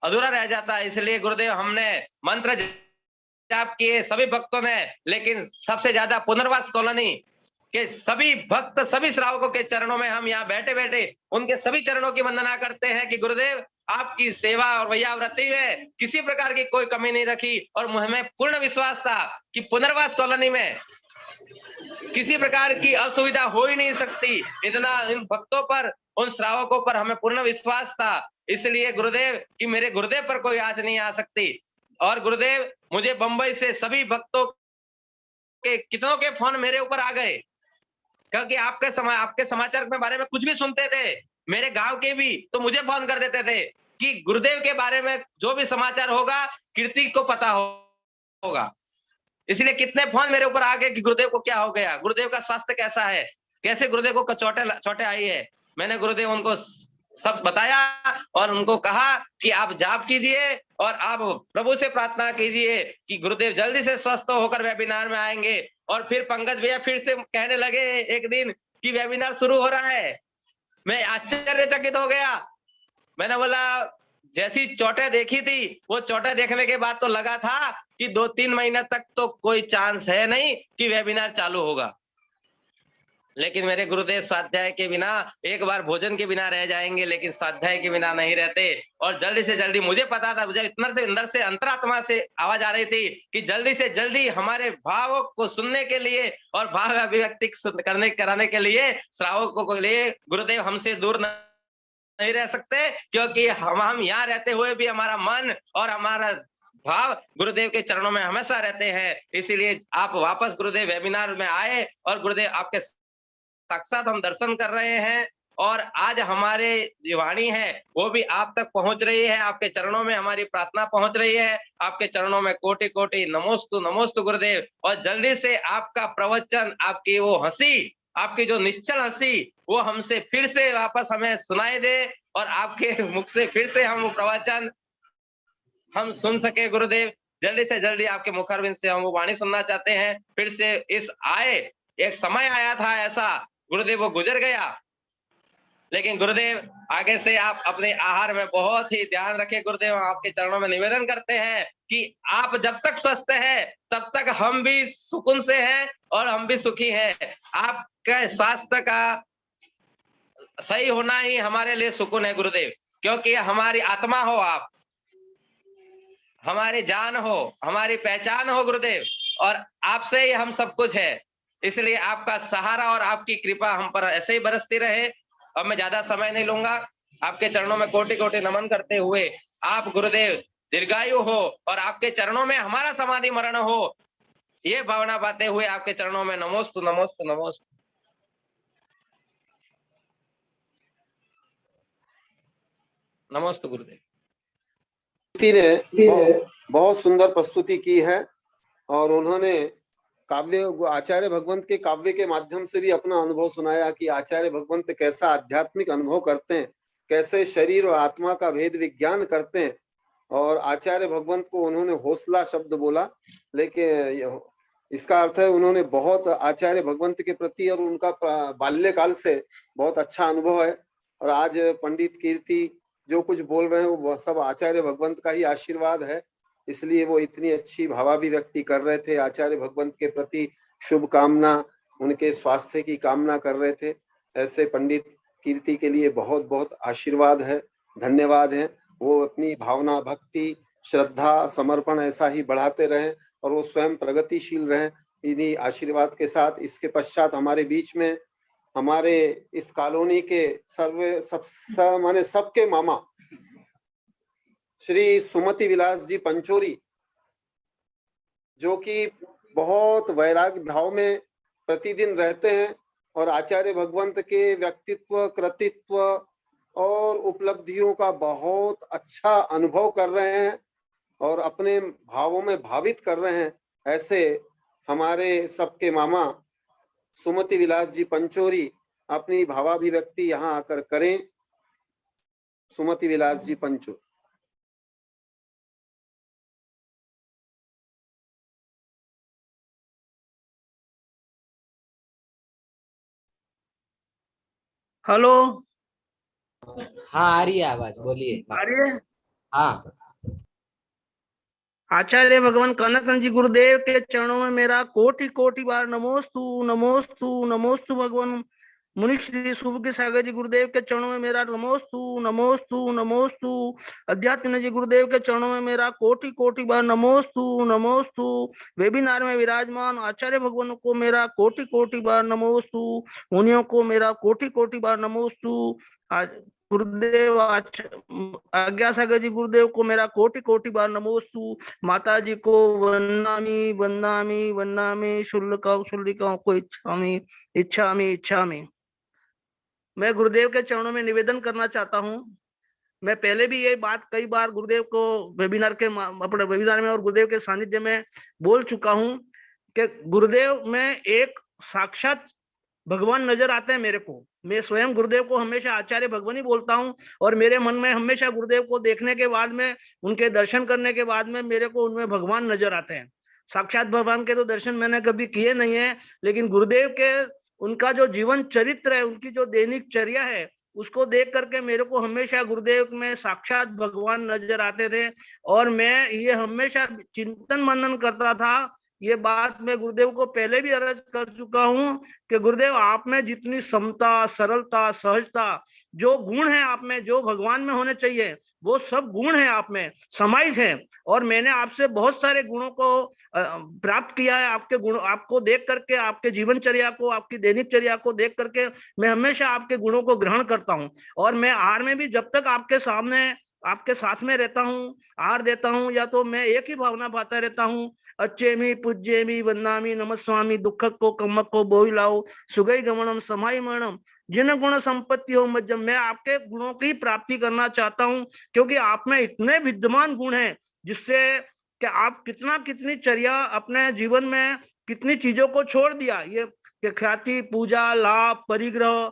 अधूरा रह जाता है। इसलिए गुरुदेव हमने मंत्र जाप किए सभी भक्तों ने, लेकिन सबसे ज्यादा पुनर्वास कॉलोनी के सभी भक्त, सभी श्रावकों के चरणों में हम यहाँ बैठे बैठे उनके सभी चरणों की वंदना करते हैं कि गुरुदेव आपकी सेवा और वैयावृत्ति में किसी प्रकार की कोई कमी नहीं रखी। और हमें पूर्ण विश्वास था कि पुनर्वास कॉलोनी में किसी प्रकार की असुविधा हो ही नहीं सकती। इतना इन भक्तों पर, उन श्रावकों पर हमें पूर्ण विश्वास था। इसलिए गुरुदेव कि मेरे गुरुदेव पर कोई आँच नहीं आ सकती। और गुरुदेव मुझे बंबई से सभी भक्तों के कितनों के फोन मेरे ऊपर आ गए, क्योंकि आपके समाचार के बारे में कुछ भी सुनते थे, मेरे गांव के भी, तो मुझे फोन कर देते थे कि गुरुदेव के बारे में जो भी समाचार होगा कीर्ति को पता होगा। इसलिए कितने फोन मेरे ऊपर आ गए कि गुरुदेव को क्या हो गया, गुरुदेव का स्वास्थ्य कैसा है, कैसे गुरुदेव को चोटें आई है। मैंने गुरुदेव उनको सब बताया और उनको कहा कि आप जाप कीजिए और आप प्रभु से प्रार्थना कीजिए कि गुरुदेव जल्दी से स्वस्थ होकर वेबिनार में आएंगे। और फिर पंकज भैया फिर से कहने लगे एक दिन कि वेबिनार शुरू हो रहा है। मैं आश्चर्यचकित हो गया। मैंने बोला जैसी चोटें देखी थी, वो चोटें देखने के बाद तो लगा था कि 2-3 महीने तक तो कोई चांस है नहीं कि वेबिनार चालू होगा। लेकिन मेरे गुरुदेव स्वाध्याय के बिना, एक बार भोजन के बिना रह जाएंगे लेकिन स्वाध्याय के बिना नहीं रहते। और जल्दी से जल्दी, मुझे पता था, मुझे इतना से अंदर से अंतरात्मा से आवाज आ रही थी कि जल्दी से जल्दी हमारे भावों को सुनने के लिए और भाव अभिव्यक्ति कराने के लिए, श्रावकों के लिए गुरुदेव हमसे दूर नहीं रह सकते। क्योंकि हम यहाँ रहते हुए भी हमारा मन और हमारा भाव गुरुदेव के चरणों में हमेशा रहते हैं। इसीलिए आप वापस गुरुदेव वेबिनार में आए और गुरुदेव आपके साक्षात हम दर्शन कर रहे हैं। और आज हमारे जो वाणी है वो भी आप तक पहुंच रही है, आपके चरणों में हमारी प्रार्थना पहुंच रही है। आपके चरणों में कोटि कोटि नमोस्तु नमोस्तु गुरुदेव। और जल्दी से आपका प्रवचन, आपकी वो हंसी, आपकी जो निश्चल हंसी, वो हमसे फिर से वापस हमें सुनाई दे और आपके मुख से फिर से हम वो प्रवचन हम सुन सके। गुरुदेव जल्दी से जल्दी आपके मुखारविंद से हम वो वाणी सुनना चाहते हैं। फिर से इस एक समय आया था ऐसा, गुरुदेव वो गुजर गया। लेकिन गुरुदेव आगे से आप अपने आहार में बहुत ही ध्यान रखें। गुरुदेव आपके चरणों में निवेदन करते हैं कि आप जब तक स्वस्थ है तब तक हम भी सुकून से हैं और हम भी सुखी हैं। आपके स्वास्थ्य का सही होना ही हमारे लिए सुकून है गुरुदेव, क्योंकि हमारी आत्मा हो आप, हमारी जान हो, हमारी पहचान हो गुरुदेव, और आपसे ही हम सब कुछ है। इसलिए आपका सहारा और आपकी कृपा हम पर ऐसे ही बरसती रहे। अब मैं ज्यादा समय नहीं लूंगा। आपके चरणों में कोटि कोटि नमन करते हुए, आप गुरुदेव दीर्घायु हो और आपके चरणों में हमारा समाधि मरण हो, ये भावना पाते हुए आपके चरणों में नमोस्तु नमोस्तु नमोस्तु नमोस्तु गुरुदेव। ने बहुत सुंदर प्रस्तुति की है और उन्होंने काव्य, आचार्य भगवंत के काव्य के माध्यम से भी अपना अनुभव सुनाया कि आचार्य भगवंत कैसा आध्यात्मिक अनुभव करते हैं, कैसे शरीर और आत्मा का भेद विज्ञान करते हैं। और आचार्य भगवंत को उन्होंने हौसला शब्द बोला, लेकिन इसका अर्थ है उन्होंने बहुत आचार्य भगवंत के प्रति और उनका बाल्यकाल से बहुत अच्छा अनुभव है। और आज पंडित कीर्ति जो कुछ बोल रहे हैं वो सब आचार्य भगवंत का ही आशीर्वाद है, इसलिए वो इतनी अच्छी भावाभिव्यक्ति कर रहे थे, आचार्य भगवंत के प्रति शुभ कामना, उनके स्वास्थ्य की कामना कर रहे थे। ऐसे पंडित कीर्ति के लिए बहुत बहुत आशीर्वाद है, धन्यवाद है। वो अपनी भावना, भक्ति, श्रद्धा, समर्पण ऐसा ही बढ़ाते रहें और वो स्वयं प्रगतिशील रहें, इन्हीं आशीर्वाद के साथ। इसके पश्चात हमारे बीच में हमारे इस कॉलोनी के माने सबके मामा श्री सुमति विलास जी पंचोरी, जो कि बहुत वैराग्य भाव में प्रतिदिन रहते हैं और आचार्य भगवंत के व्यक्तित्व, कृतित्व और उपलब्धियों का बहुत अच्छा अनुभव कर रहे हैं और अपने भावों में भावित कर रहे हैं। ऐसे हमारे सबके मामा सुमति विलास जी पंचोरी अपनी भावाभिव्यक्ति यहाँ आकर करें। सुमति विलास जी पंचोरी। हेलो, हाँ आ रही है आवाज, बोलिए। आ रही है? हाँ। आचार्य भगवान कनक जी गुरुदेव के चरणों में मेरा कोटि कोटि बार नमोस्तु नमोस्तु नमोस्तु। भगवान मुनि श्री सुबह सागर जी गुरुदेव के चरणों में मेरा नमोस्तु नमोस्तु नमोस्तु। अध्यात्म जी गुरुदेव के चरणों में मेरा कोटि कोटि बार नमोस्तु नमोस्तु। वेबिनार में विराजमान आचार्य भगवान को मेरा कोटि कोटि बार नमोस्तु। मुनियों को मेरा कोटि कोटि बार नमोस्तु। गुरुदेव आज्ञा सागर जी गुरुदेव को मेरा कोटि कोटि बार नमोस्तु। माता जी को वंदामि वंदामि वंदामि, शुल्लिकाओ शुल्लिकाओं को इच्छामि इच्छामि इच्छामि। मैं गुरुदेव के चरणों में निवेदन करना चाहता हूँ। मैं पहले भी ये बात कई बार गुरुदेव को वेबिनार के अपने वेबिनार में और गुरुदेव के सानिध्य में बोल चुका हूँ कि गुरुदेव में एक साक्षात भगवान नजर आते हैं मेरे को। मैं स्वयं गुरुदेव को हमेशा आचार्य भगवान ही बोलता हूँ और मेरे मन में हमेशा गुरुदेव को देखने के बाद में, उनके दर्शन करने के बाद में मेरे को उनमें भगवान नजर आते हैं। साक्षात भगवान के तो दर्शन मैंने कभी किए नहीं है, लेकिन गुरुदेव के उनका जो जीवन चरित्र है, उनकी जो दैनिक चर्या है, उसको देख करके मेरे को हमेशा गुरुदेव में साक्षात भगवान नजर आते थे। और मैं ये हमेशा चिंतन मनन करता था। ये बात मैं गुरुदेव को पहले भी अर्ज कर चुका हूँ कि गुरुदेव आप में जितनी समता, सरलता, सहजता, जो गुण है आप में, जो भगवान में होने चाहिए, वो सब गुण है आप में समाहित है। और मैंने आपसे बहुत सारे गुणों को प्राप्त किया है। आपके गुण, आपको देख करके, आपके जीवनचर्या को, आपकी दैनिक चर्या को देख करके मैं हमेशा आपके गुणों को ग्रहण करता हूँ। और मैं आहार में भी जब तक आपके सामने, आपके साथ में रहता हूँ, आहार देता हूँ, या तो मैं एक ही भावना पाता रहता हूँ, अच्छेमी पूज्येमी वंदामी नमस्वामी, दुख को कमक को बोई लाओ, सुगई गमनम समाई मरणम, जिन गुण संपत्ति हो मज्जम। मैं आपके गुणों की प्राप्ति करना चाहता हूँ, क्योंकि आप में इतने विद्यमान गुण हैं जिससे कि आप कितनी चर्या अपने जीवन में, कितनी चीजों को छोड़ दिया। ये ख्याति, पूजा, लाभ, परिग्रह,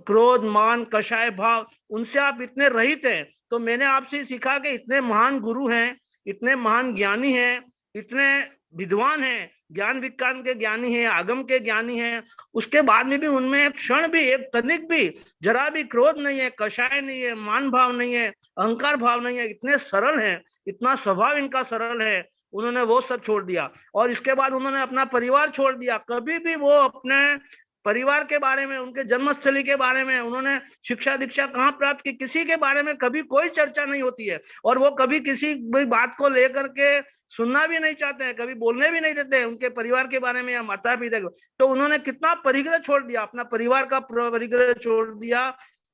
क्रोध, मान, कषाय भाव, उनसे आप इतने रहित हैं। तो मैंने आपसे सीखा कि इतने महान गुरु हैं, इतने महान ज्ञानी हैं, इतने विद्वान हैं, ज्ञान विज्ञान के ज्ञानी हैं, आगम के ज्ञानी हैं, उसके बाद में भी उनमें एक क्षण भी, एक तनिक भी, जरा भी क्रोध नहीं है, कषाय नहीं है, मान भाव नहीं है, अहंकार भाव नहीं है। इतने सरल हैं, इतना स्वभाव इनका सरल है। उन्होंने वो सब छोड़ दिया और इसके बाद उन्होंने अपना परिवार छोड़ दिया। कभी भी वो अपने परिवार के बारे में, उनके जन्मस्थली के बारे में, उन्होंने शिक्षा दीक्षा कहाँ प्राप्त की, किसी के बारे में कभी कोई चर्चा नहीं होती है। और वो कभी किसी भी बात को लेकर के सुनना भी नहीं चाहते हैं, कभी बोलने भी नहीं देते हैं उनके परिवार के बारे में या माता पिता को। तो उन्होंने कितना परिग्रह छोड़ दिया, अपना परिवार का परिग्रह छोड़ दिया,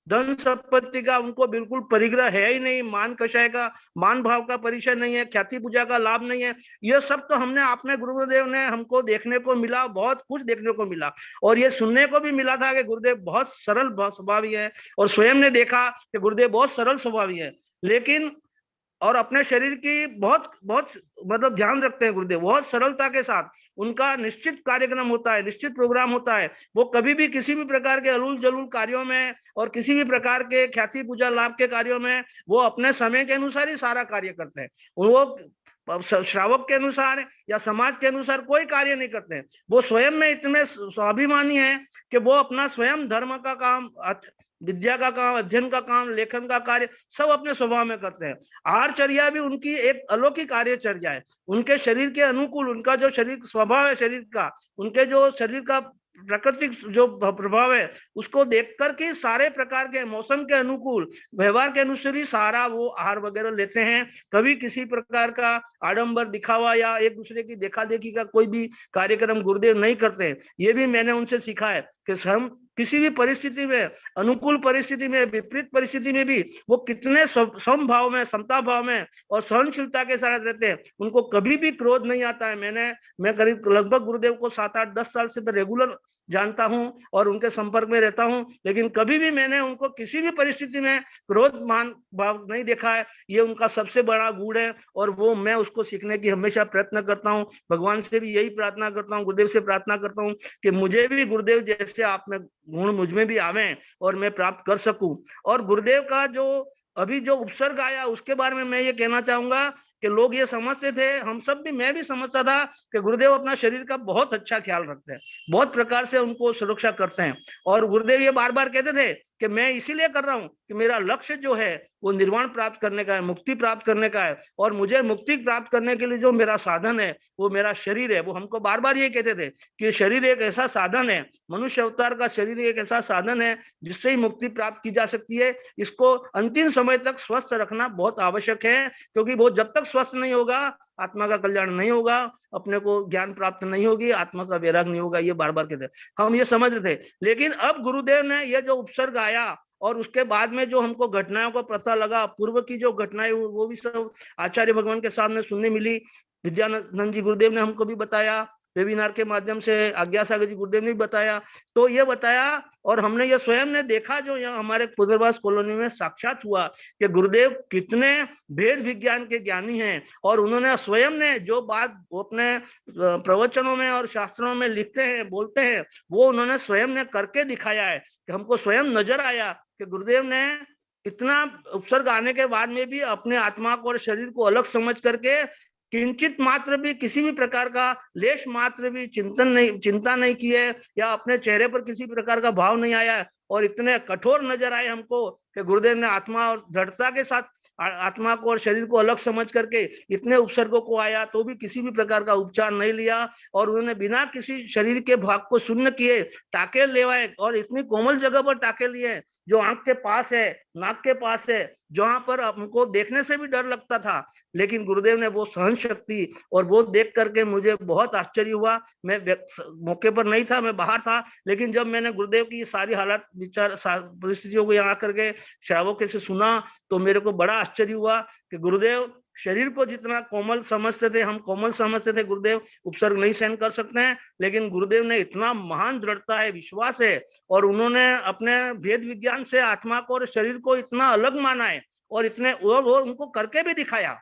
धन संपत्ति का उनको बिल्कुल परिग्रह है ही नहीं, मान कषाय का, मान भाव का परिचय नहीं है, ख्याति पूजा का लाभ नहीं है। यह सब तो हमने अपने गुरुदेव ने हमको देखने को मिला, बहुत कुछ देखने को मिला। और ये सुनने को भी मिला था कि गुरुदेव बहुत सरल स्वभावी है, और स्वयं ने देखा कि गुरुदेव बहुत सरल स्वभावी है। लेकिन और अपने शरीर की बहुत बहुत मतलब ध्यान रखते हैं गुरुदेव, बहुत सरलता के साथ। उनका निश्चित कार्यक्रम होता है, निश्चित प्रोग्राम होता है। वो कभी भी किसी भी प्रकार के अलूल जलूल कार्यों में और किसी भी प्रकार के ख्याति पूजा लाभ के कार्यों में वो अपने समय के अनुसार ही सारा कार्य करते हैं। वो श्रावक के अनुसार या समाज के अनुसार कोई कार्य नहीं करते हैं। वो स्वयं में इतने स्वाभिमानी है कि वो अपना स्वयं धर्म का काम, विद्या का काम, अध्ययन का काम, लेखन का कार्य सब अपने स्वभाव में करते हैं। आहारचर्या भी उनकी एक अलौकिक कार्यचर्या है। उनके शरीर के अनुकूल, उनका जो शरीर स्वभाव है शरीर का, उनके जो शरीर का प्राकृतिक जो प्रभाव है उसको देख कर के सारे प्रकार के मौसम के अनुकूल, व्यवहार के अनुसार ही सारा वो आहार वगैरह लेते हैं। कभी किसी प्रकार का आडंबर दिखावा या एक दूसरे की देखा देखी का कोई भी कार्यक्रम गुरुदेव नहीं करते हैं। ये भी मैंने उनसे सीखा है कि हम किसी भी परिस्थिति में, अनुकूल परिस्थिति में, विपरीत परिस्थिति में भी वो कितने समभाव में, समता भाव में और सहनशीलता के साथ रहते हैं। उनको कभी भी क्रोध नहीं आता है। मैं करीब लगभग गुरुदेव को 7-8-10 साल से तो रेगुलर जानता हूं और उनके संपर्क में रहता हूं, लेकिन कभी भी मैंने उनको किसी भी परिस्थिति में क्रोध मान भाव नहीं देखा है। ये उनका सबसे बड़ा गुण है और वो मैं उसको सीखने की हमेशा प्रयत्न करता हूँ। भगवान से भी यही प्रार्थना करता हूँ, गुरुदेव से प्रार्थना करता हूँ कि मुझे भी गुरुदेव जैसे आप में गुण मुझ में भी आवे और मैं प्राप्त कर सकूं। और गुरुदेव का जो अभी जो उपसर्ग आया उसके बारे में मैं ये कहना चाहूंगा कि लोग ये समझते थे, हम सब भी, मैं भी समझता था कि गुरुदेव अपना शरीर का बहुत अच्छा ख्याल रखते हैं, बहुत प्रकार से उनको सुरक्षा करते हैं। और गुरुदेव ये बार बार कहते थे कि मैं इसीलिए कर रहा हूँ कि मेरा लक्ष्य जो है वो निर्वाण प्राप्त करने का है, मुक्ति प्राप्त करने का है। और मुझे मुक्ति प्राप्त करने के लिए जो मेरा साधन है वो मेरा शरीर है। वो हमको बार बार ये कहते थे कि शरीर एक ऐसा साधन है, मनुष्य अवतार का शरीर एक ऐसा साधन है जिससे ही मुक्ति प्राप्त की जा सकती है। इसको अंतिम समय तक स्वस्थ रखना बहुत आवश्यक है, क्योंकि वो जब तक स्वस्थ नहीं होगा आत्मा का कल्याण नहीं होगा, अपने को ज्ञान प्राप्त नहीं होगी, आत्मा का वैराग नहीं होगा। ये बार बार कहते हम ये समझ रहे थे। लेकिन अब गुरुदेव ने ये जो उपसर्ग आया और उसके बाद में जो हमको घटनाओं का पता लगा, पूर्व की जो घटनाएं वो भी सब आचार्य भगवान के सामने सुनने मिली। विद्यानंद जी गुरुदेव ने हमको भी बताया, वेबिनार के माध्यम से आज्ञा सागर जी गुरुदेव ने भी बताया। तो ये बताया और हमने ये स्वयं ने देखा, जो यहाँ हमारे पुनर्वास कॉलोनी में साक्षात हुआ कि गुरुदेव कितने भेद विज्ञान के ज्ञानी हैं। और उन्होंने स्वयं ने जो बात वो अपने प्रवचनों में और शास्त्रों में लिखते हैं, बोलते हैं, वो उन्होंने स्वयं ने करके दिखाया है कि हमको स्वयं नजर आया कि गुरुदेव ने इतना उपसर्ग आने के बाद में भी अपने आत्मा को और शरीर को अलग समझ करके किंचित मात्र भी, किसी भी प्रकार का लेश मात्र भी चिंता नहीं की है, या अपने चेहरे पर किसी प्रकार का भाव नहीं आया है। और इतने कठोर नजर आए हमको कि गुरुदेव ने आत्मा और दृढ़ता के साथ आत्मा को और शरीर को अलग समझ करके इतने उपसर्गों को आया तो भी किसी भी प्रकार का उपचार नहीं लिया। और उन्होंने बिना किसी शरीर के भाग को शून्य किए टाके लेवाए, और इतनी कोमल जगह पर टाके लिए जो आंख के पास है, नाक के पास है, जहां पर हमको देखने से भी डर लगता था। लेकिन गुरुदेव ने वो सहन शक्ति, और वो देख करके मुझे बहुत आश्चर्य हुआ। मैं मौके पर नहीं था, मैं बाहर था, लेकिन जब मैंने गुरुदेव की सारी हालात विचार परिस्थितियों को यहाँ करके श्रावकों से सुना तो मेरे को बड़ा आश्चर्य हुआ कि गुरुदेव शरीर को जितना कोमल समझते थे, हम कोमल समझते थे, गुरुदेव उपसर्ग नहीं सहन कर सकते हैं, लेकिन गुरुदेव ने इतना महान दृढ़ता है, विश्वास है, और उन्होंने अपने भेद विज्ञान से आत्मा को और शरीर को इतना अलग माना है, और इतने वो उनको करके भी दिखाया।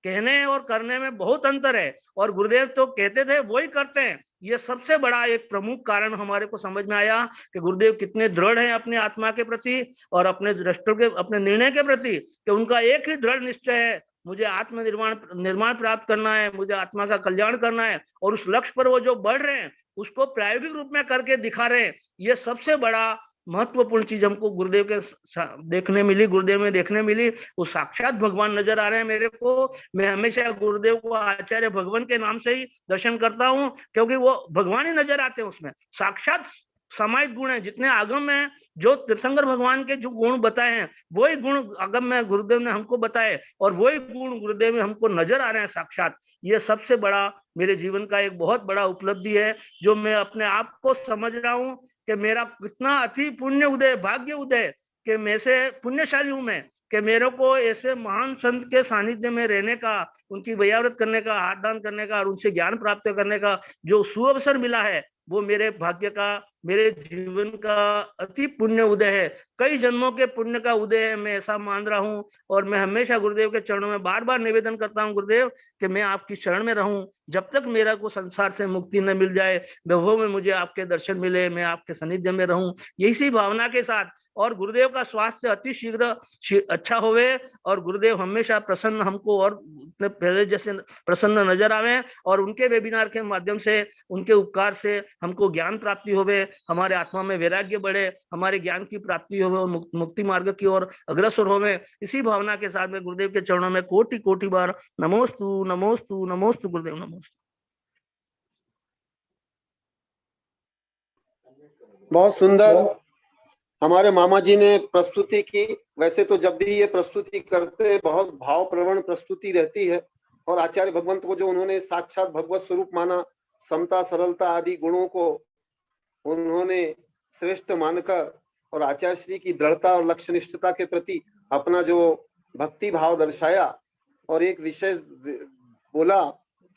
कहने और करने में बहुत अंतर है, और गुरुदेव तो कहते थे वो ही करते हैं। ये सबसे बड़ा एक प्रमुख कारण हमारे को समझ में आया कि गुरुदेव कितने दृढ़ हैं अपनी आत्मा के प्रति और अपने दृष्टि के, अपने निर्णय के प्रति, कि उनका एक ही दृढ़ निश्चय है, मुझे आत्म निर्माण प्राप्त करना है, मुझे आत्मा का कल्याण करना है। और उस लक्ष्य पर वो जो बढ़ रहे हैं उसको प्रायोगिक रूप में करके दिखा रहे हैं। ये सबसे बड़ा महत्वपूर्ण चीज हमको गुरुदेव के देखने मिली, गुरुदेव में देखने मिली। वो साक्षात भगवान नजर आ रहे हैं मेरे को। मैं हमेशा गुरुदेव को आचार्य भगवान के नाम से ही दर्शन करता हूँ, क्योंकि वो भगवान ही नजर आते हैं, उसमें साक्षात समाहित गुण है। जितने आगम में जो तीर्थंकर भगवान के जो गुण बताए हैं वही गुण आगम में गुरुदेव ने हमको बताए, और वही गुण गुरुदेव में हमको नजर आ रहे हैं साक्षात। ये सबसे बड़ा मेरे जीवन का एक बहुत बड़ा उपलब्धि है, जो मैं अपने आप को समझ रहा हूँ कि मेरा कितना अति पुण्य उदय, भाग्य उदय, कि मैं से पुण्यशाली हूं मैं, कि मेरे को ऐसे महान संत के सानिध्य में रहने का, उनकी वयाव्रत करने का, हाथ दान करने का और उनसे ज्ञान प्राप्त करने का जो सुअवसर मिला है, वो मेरे भाग्य का मेरे जीवन का अति पुण्य उदय है, कई जन्मों के पुण्य का उदय है, मैं ऐसा मान रहा हूँ। और मैं हमेशा गुरुदेव के चरणों में बार बार निवेदन करता हूँ गुरुदेव कि मैं आपकी शरण में रहूं, जब तक मेरा को संसार से मुक्ति न मिल जाए, वैभव में मुझे आपके दर्शन मिले, मैं आपके सानिध्य में रहूं, यही भावना के साथ। और गुरुदेव का स्वास्थ्य अति शीघ्र अच्छा होवे और गुरुदेव हमेशा प्रसन्न हमको और पहले जैसे प्रसन्न नजर आवे, और उनके वेबिनार के माध्यम से, उनके उपकार से हमको ज्ञान प्राप्ति होवे, हमारे आत्मा में वैराग्य बढ़े, हमारे ज्ञान की प्राप्ति होवे और मुक्ति मार्ग की ओर अग्रसर होवे। इसी भावना के साथ में गुरुदेव के चरणों में कोटि कोटि बार नमोस्तु नमोस्तु नमोस्तु गुरुदेव नमोस्तु। बहुत सुंदर हमारे मामा जी ने प्रस्तुति की। वैसे तो जब भी ये प्रस्तुति करते हैं बहुत भाव प्रवण प्रस्तुति रहती है, और आचार्य भगवंत को जो उन्होंने साक्षात भगवत स्वरूप माना, समता सरलता आदि गुणों को उन्होंने श्रेष्ठ मानकर और आचार्य श्री की दृढ़ता और लक्ष्यनिष्ठता के प्रति अपना जो भक्ति भाव दर्शाया, और एक विशेष बोला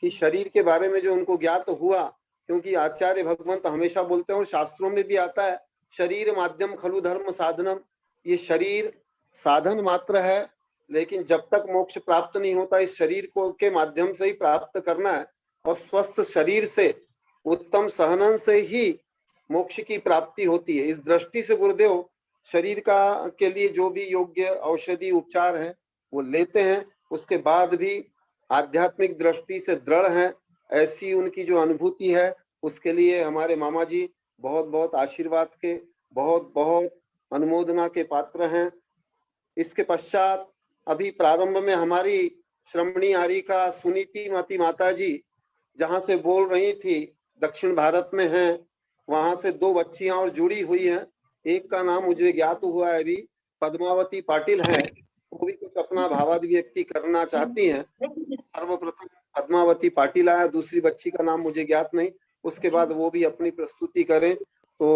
कि शरीर के बारे में जो उनको ज्ञात हुआ, क्योंकि आचार्य भगवंत हमेशा बोलते हैं और शास्त्रों में भी आता है, शरीर माध्यम खलु धर्म साधनम, ये शरीर साधन मात्र है, लेकिन जब तक मोक्ष प्राप्त नहीं होता इस शरीर को के माध्यम से ही प्राप्त करना है, और स्वस्थ शरीर से उत्तम सहनन से ही मोक्ष की प्राप्ति होती है। इस दृष्टि से गुरुदेव शरीर का के लिए जो भी योग्य औषधि उपचार है वो लेते हैं, उसके बाद भी आध्यात्मिक दृष्टि से दृढ़ हैं, ऐसी उनकी जो अनुभूति है, उसके लिए हमारे मामा जी बहुत बहुत आशीर्वाद के, बहुत बहुत अनुमोदना के पात्र हैं। इसके पश्चात अभी प्रारंभ में हमारी श्रमणी आरिका सुनीति मती माता जी जहां से बोल रही थी, दक्षिण भारत में हैं, वहां से 2 बच्चियां और जुड़ी हुई हैं। एक का नाम मुझे ज्ञात हुआ है अभी, पद्मावती पाटिल है, वो भी कुछ अपना भावाभिव्यक्ति करना चाहती हैं। सर्वप्रथम पद्मावती पाटिल आया, दूसरी बच्ची का नाम मुझे ज्ञात नहीं, उसके बाद वो भी अपनी प्रस्तुति करें। तो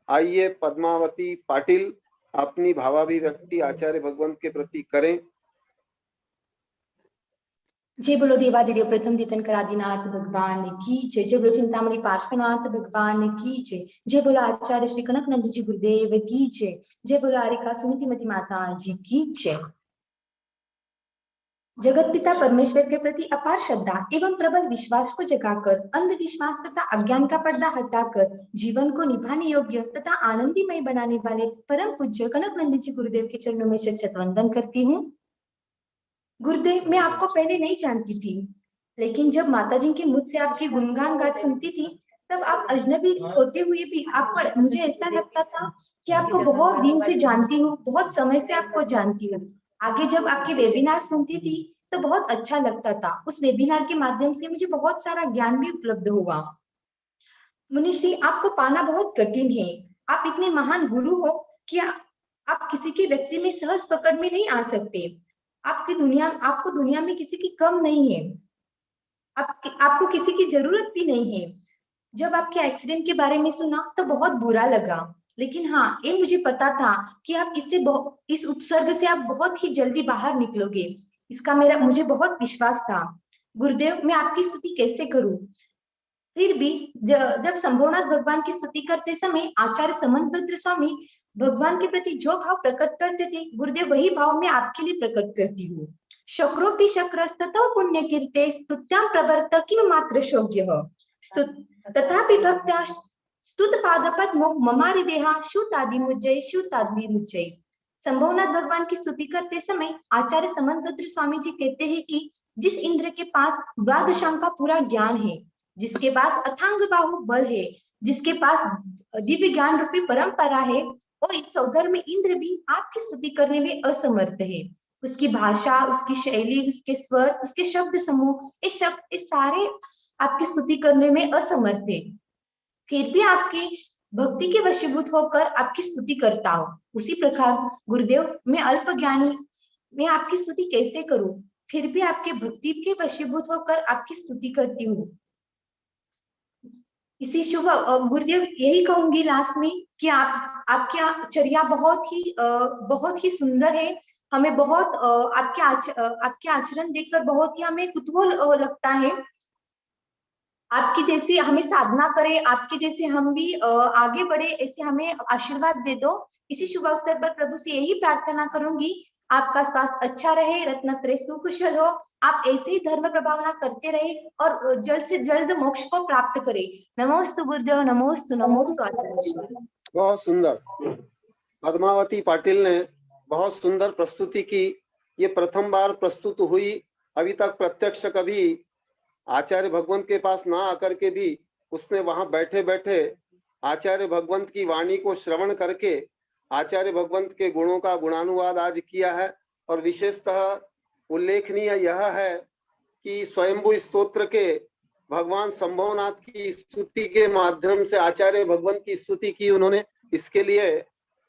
आइए पद्मावती पाटिल अपनी भावाभिव्यक्ति आचार्य भगवंत के प्रति करें। जय बोलो देवादिदेव प्रथम तीर्थंकर आदिनाथ भगवान की जय। जय बोलो चिंतामणि पार्श्वनाथ भगवान की जय। जय बोलो आचार्य श्री कनक नंद जी गुरुदेव की जय। जय बोलो आरिका सुनीति मती माता जी की जय। जगत पिता परमेश्वर के प्रति अपार श्रद्धा एवं प्रबल विश्वास को जगाकर अंधविश्वास तथा अज्ञान का पर्दा हटाकर जीवन को निभाने योग्य तथा आनंदीमय बनाने वाले परम पूज्य कनक नंद जी गुरुदेव के चरणों में शत वंदन करती हूँ। गुरुदेव, मैं आपको पहले नहीं जानती थी, लेकिन जब माताजी के मुझ से आपके गुणगान गात सुनती थी, तब आप अजनबी होते हुए भी आपको, मुझे ऐसा लगता था कि आपको बहुत दिन से जानती हूँ, बहुत समय से आपको जानती हूँ। आगे जब आपके वेबिनार सुनती थी तो बहुत अच्छा लगता था। उस वेबिनार के माध्यम से मुझे बहुत सारा ज्ञान भी उपलब्ध हुआ। मुनिश्री, आपको पाना बहुत कठिन है। आप इतने महान गुरु हो कि आप किसी के व्यक्ति में सहज पकड़ में नहीं आ सकते। आपको दुनिया में किसी की कम नहीं है, आपको किसी की जरूरत भी नहीं है। जब आपके एक्सीडेंट के बारे में सुना तो बहुत बुरा लगा, लेकिन हाँ, ये मुझे पता था कि आप इस उपसर्ग से आप बहुत ही जल्दी बाहर निकलोगे, इसका मुझे बहुत विश्वास था। गुरुदेव, मैं आपकी स्तुति कैसे करूं? फिर भी जब शंभुनाथ भगवान की स्तुति करते समय आचार्य समन्वृत्र स्वामी भगवान के प्रति जो भाव प्रकट करते थे, गुरुदेव वही भाव मैं आपके लिए प्रकट करती हूँ। शक्रोपि शक्रस्ततो पुण्य कीर्ते स्तुत्यां प्रवर्त किम मात्र शोग्यः तथापि भक्त्या स्तुत पादपद्मो ममारि देहा श्रुतादि मुज्जय। शंभुनाथ भगवान की स्तुति करते समय आचार्य समन्वृत्र स्वामी जी कहते हैं कि जिस इंद्र के पास द्वादशांग का पूरा ज्ञान है, जिसके पास अथांग बाहु बल है, जिसके पास दिव्य ज्ञान रूपी परंपरा है, और इस सौदर में इंद्र भी आपकी स्तुति करने में असमर्थ है। उसकी भाषा, उसकी शैली, उसके स्वर, उसके शब्द समूह, ये सारे आपकी स्तुति करने में असमर्थ है। फिर भी आपकी भक्ति के वशीभूत होकर आपकी स्तुति करता हूँ। उसी प्रकार गुरुदेव, मैं अल्प ज्ञानी, मैं आपकी स्तुति कैसे करूं? फिर भी आपके भक्ति के वशीभूत होकर आपकी स्तुति करती हूँ। इसी शुभ गुरुदेव, यही कहूंगी लास्ट में कि आपकी चर्या बहुत ही सुंदर है। हमें बहुत आपके आचरण देखकर बहुत ही हमें कुतूहल लगता है। आपकी जैसी हमें साधना करें, आपके जैसे हम भी आगे बढ़े, ऐसे हमें आशीर्वाद दे दो। इसी शुभ अवसर पर प्रभु से यही प्रार्थना करूंगी, आपका स्वास्थ्य अच्छा रहे, रत्नत्रय सुकुशल हो, आप ऐसे ही धर्म प्रभावना करते रहे और जल्द से जल्द मोक्ष को प्राप्त करें। नमोस्तु गुरुदेव, नमोस्तु नमोस्तु आचार्य श्री। बहुत सुंदर। पद्मावती पाटिल ने बहुत सुंदर प्रस्तुति की। ये प्रथम बार प्रस्तुत हुई, अभी तक प्रत्यक्ष कभी आचार्य भगवंत के पास ना आकर के भी उसने वहां बैठे बैठे आचार्य भगवंत की वाणी को श्रवण करके आचार्य भगवंत के गुणों का गुणानुवाद आज किया है। और विशेषतः उल्लेखनीय यह है कि स्वयंभू स्तोत्र के भगवान संभवनाथ की स्तुति के माध्यम से आचार्य भगवंत की स्तुति की उन्होंने। इसके लिए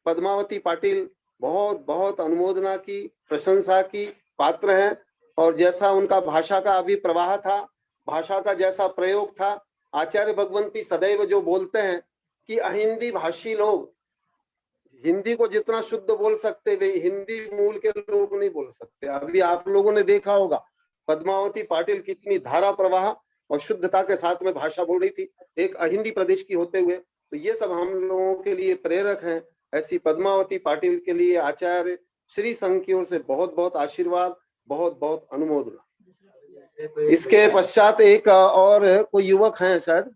पद्मावती पाटिल बहुत बहुत अनुमोदना की, प्रशंसा की पात्र है। और जैसा उनका भाषा का अभी प्रवाह था, भाषा का जैसा प्रयोग था, आचार्य भगवंती सदैव जो बोलते हैं कि अहिंदी भाषी लोग हिंदी को जितना शुद्ध बोल सकते वे हिंदी मूल के लोग नहीं बोल सकते। अभी आप लोगों ने देखा होगा पद्मावती पाटिल कितनी धारा प्रवाह और शुद्धता के साथ में भाषा बोल रही थी, एक अहिंदी प्रदेश की होते हुए। तो ये सब हम लोगों के लिए प्रेरक हैं। ऐसी पद्मावती पाटिल के लिए आचार्य श्री संघ की ओर से बहुत बहुत आशीर्वाद, बहुत बहुत अनुमोदना। इसके पश्चात एक और कोई युवक हैं शायद,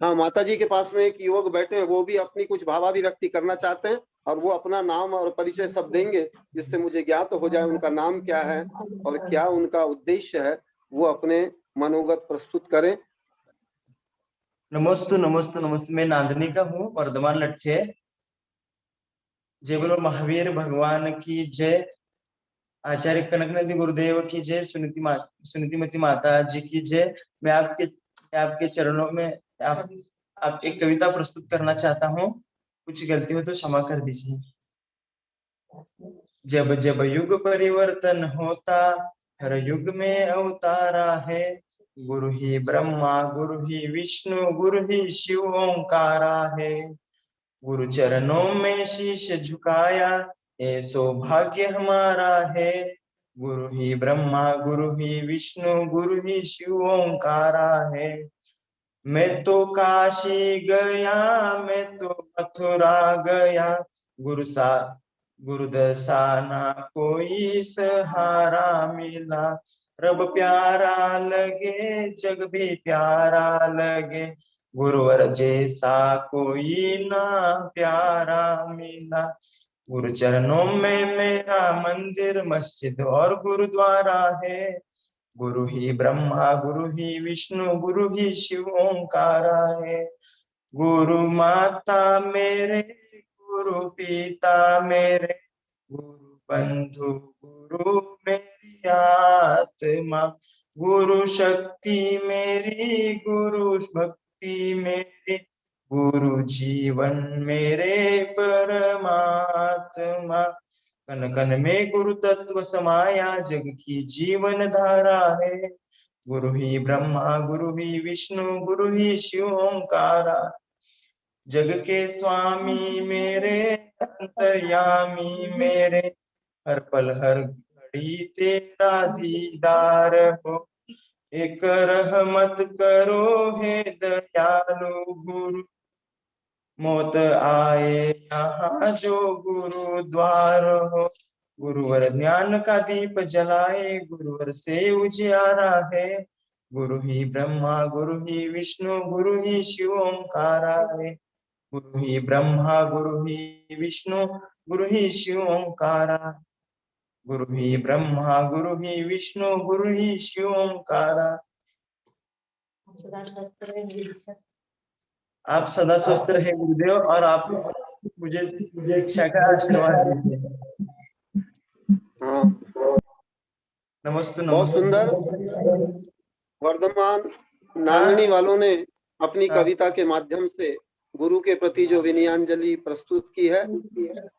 हाँ, माता जी के पास में एक युवक बैठे हैं, वो भी अपनी कुछ भावाभिव्यक्ति करना चाहते हैं और वो अपना नाम और परिचय सब देंगे, जिससे मुझे ज्ञात हो जाए उनका नाम क्या है और क्या उनका उद्देश्य है। वो अपने मनोगत प्रस्तुत करें। नमोस्तु नमोस्तु नमोस्तु। मैं नांदनी का हूँ, वर्धमान लट्ठे। जय बोलो महावीर भगवान की जय, आचार्य कनकनंदी गुरुदेव की जय, सुनीतिमती माता जी की जय। मैं आपके चरणों में आप एक कविता प्रस्तुत करना चाहता हूँ, कुछ गलती हो तो क्षमा कर दीजिए। जब जब युग परिवर्तन होता, हर युग में अवतारा है, गुरु ही ब्रह्मा गुरु ही विष्णु गुरु ही शिव ओंकारा है। गुरु चरणों में शीश झुकाया, ये सौभाग्य हमारा है, गुरु ही ब्रह्मा गुरु ही विष्णु गुरु ही शिव ओंकारा है। मैं तो काशी गया, मैं तो मथुरा गया, गुरु दसाना कोई सहारा मिला, रब प्यारा लगे जग भी प्यारा लगे, गुरुवर जैसा कोई ना प्यारा मिला। गुरु चरणों में मेरा मंदिर मस्जिद और गुरुद्वारा है, गुरु ही ब्रह्मा गुरु ही विष्णु गुरु ही शिव ओंकारा है। गुरु माता मेरे, गुरु पिता मेरे, गुरु बंधु गुरु मेरी आत्मा, गुरु शक्ति मेरी गुरु भक्ति मेरी, गुरु जीवन मेरे परमात्मा। कन कन में गुरु तत्व समाया, जग की जीवन धारा है, गुरु ही ब्रह्मा गुरु ही विष्णु गुरु ही शिव ओंकारा। जग के स्वामी मेरे, अंतर्यामी मेरे, हर पल हर घड़ी तेरा दीदार हो, एक रहमत करो हे दयालु गुरु, मौत आए यहाँ जो गुरुद्वार हो, गुरुवर ज्ञान का दीप जलाए, गुरुवर से उजियारा है, गुरु ही ब्रह्मा गुरु ही विष्णु गुरु ही शिव ओंकारा है, गुरु ही ब्रह्मा गुरु ही विष्णु गुरु ही शिव ओंकारा, गुरु ही ब्रह्मा गुरु ही विष्णु गुरु ही शिव ओंकारा। आप सदा स्वस्थ रहे गुरुदेव, और आप मुझे दीक्षा का आशीर्वाद दीजिए। हाँ, नमस्ते। बहुत सुंदर। वर्धमान नांगनी वालों ने अपनी कविता के माध्यम से गुरु के प्रति जो विनयांजलि प्रस्तुत की है,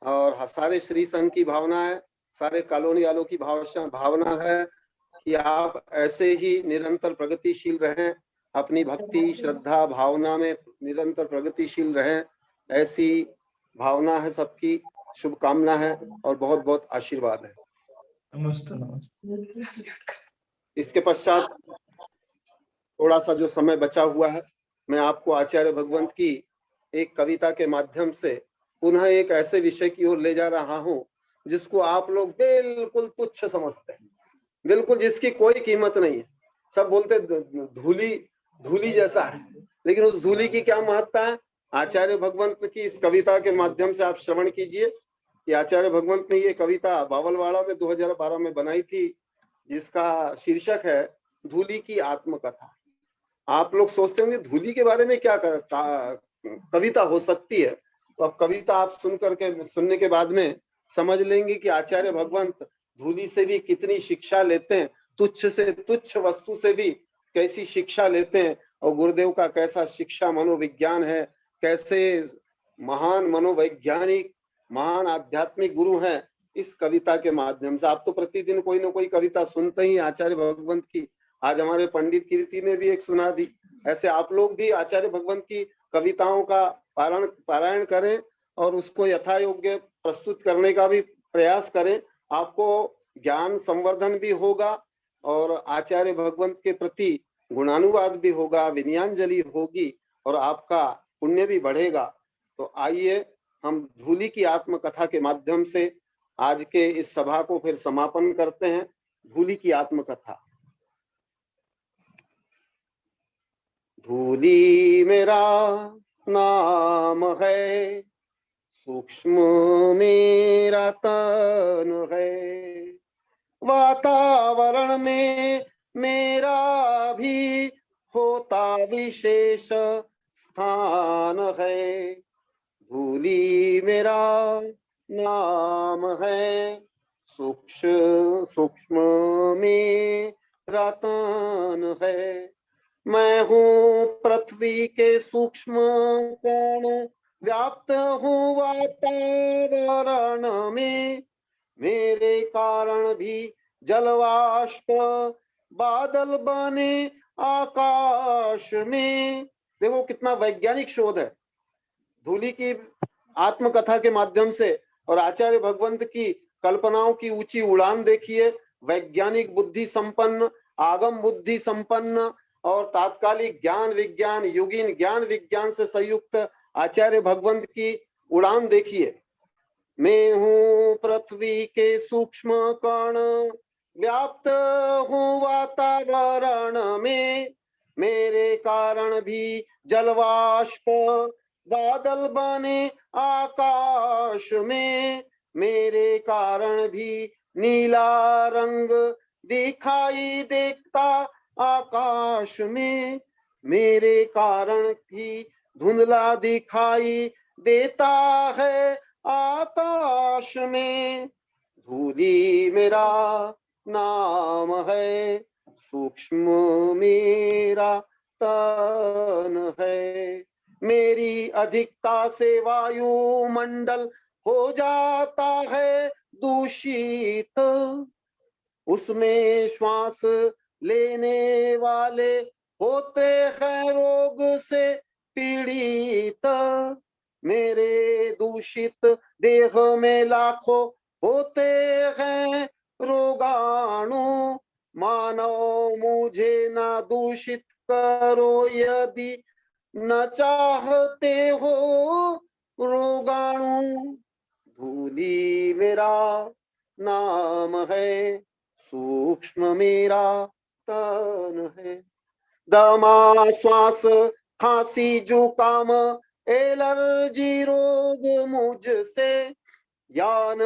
और सारे श्री संघ की भावना है, सारे कॉलोनी वालों की भावना है कि आप ऐसे ही निरंतर प्रगतिशील रहें, अपनी भक्ति श्रद्धा भावना में निरंतर प्रगतिशील रहें, ऐसी भावना है सबकी, शुभकामना है और बहुत बहुत आशीर्वाद है। नमस्ते नमस्ते। इसके पश्चात थोड़ा सा जो समय बचा हुआ है, मैं आपको आचार्य भगवंत की एक कविता के माध्यम से पुनः एक ऐसे विषय की ओर ले जा रहा हूं जिसको आप लोग बिल्कुल तुच्छ समझते हैं, बिल्कुल जिसकी कोई कीमत नहीं है। सब बोलते धूली धूली जैसा है, लेकिन उस धूली की क्या महत्ता है। आचार्य भगवंत की इस कविता के माध्यम से आप श्रवण कीजिए कि आचार्य भगवंत ने ये कविता बावलवाड़ा में 2012 में बनाई थी, जिसका शीर्षक है धूली की आत्मकथा। आप लोग सोचते होंगे धूली के बारे में क्या कविता हो सकती है, तो अब कविता आप सुनने के बाद में समझ लेंगे कि आचार्य भगवंत धूली से भी कितनी शिक्षा लेते हैं, तुच्छ से तुच्छ वस्तु से भी कैसी शिक्षा लेते हैं, और गुरुदेव का कैसा शिक्षा मनोविज्ञान है, कैसे महान मनोवैज्ञानिक महान आध्यात्मिक गुरु हैं। इस कविता के माध्यम से आप तो प्रतिदिन कोई ना कोई कविता सुनते ही आचार्य भगवंत की। आज हमारे पंडित कीर्ति ने भी एक सुना दी, ऐसे आप लोग भी आचार्य भगवंत की कविताओं का पारायण करें और उसको यथा योग्य प्रस्तुत करने का भी प्रयास करें। आपको ज्ञान संवर्धन भी होगा और आचार्य भगवंत के प्रति गुणानुवाद भी होगा, विनयांजलि होगी और आपका पुण्य भी बढ़ेगा। तो आइए हम धूली की आत्मकथा के माध्यम से आज के इस सभा को फिर समापन करते हैं। धूली की आत्मकथा। धूली मेरा नाम है, सूक्ष्म मेरा तन है, वातावरण में मेरा भी होता विशेष स्थान है। धूली मेरा नाम है, सूक्ष्म मेरा तन है। मैं हूँ पृथ्वी के सूक्ष्म कण, व्याप्त हूँ वातावरण में, मेरे कारण भी जलवाष्प बादल बने आकाश में। देखो कितना वैज्ञानिक शोध है धूली की आत्मकथा के माध्यम से, और आचार्य भगवंत की कल्पनाओं की ऊंची उड़ान देखिए। वैज्ञानिक बुद्धि संपन्न, आगम बुद्धि संपन्न और तात्कालिक ज्ञान विज्ञान, युगीन ज्ञान विज्ञान से संयुक्त आचार्य भगवंत की उड़ान देखिए। मैं हूँ पृथ्वी के सूक्ष्म कण, व्याप्त हूँ वातावरण में, मेरे कारण भी जलवाष्प बादल बने आकाश में, मेरे कारण भी नीला रंग दिखाई देता आकाश में, मेरे कारण भी धुंधला दिखाई देता है आकाश में। धूली मेरा नाम है, सूक्ष्म मेरा तन है, मेरी अधिकता से वायुमंडल हो जाता है दूषित, उसमें श्वास लेने वाले होते हैं रोग से पीड़ित, मेरे दूषित देह में लाखों होते हैं रोगाणु, मानो मुझे ना दूषित करो यदि न चाहते हो रोगाणु। धूली मेरा नाम है, सूक्ष्म मेरा तन है, दमा श्वास खांसी जुकाम एलर्जी रोग मुझसे, यान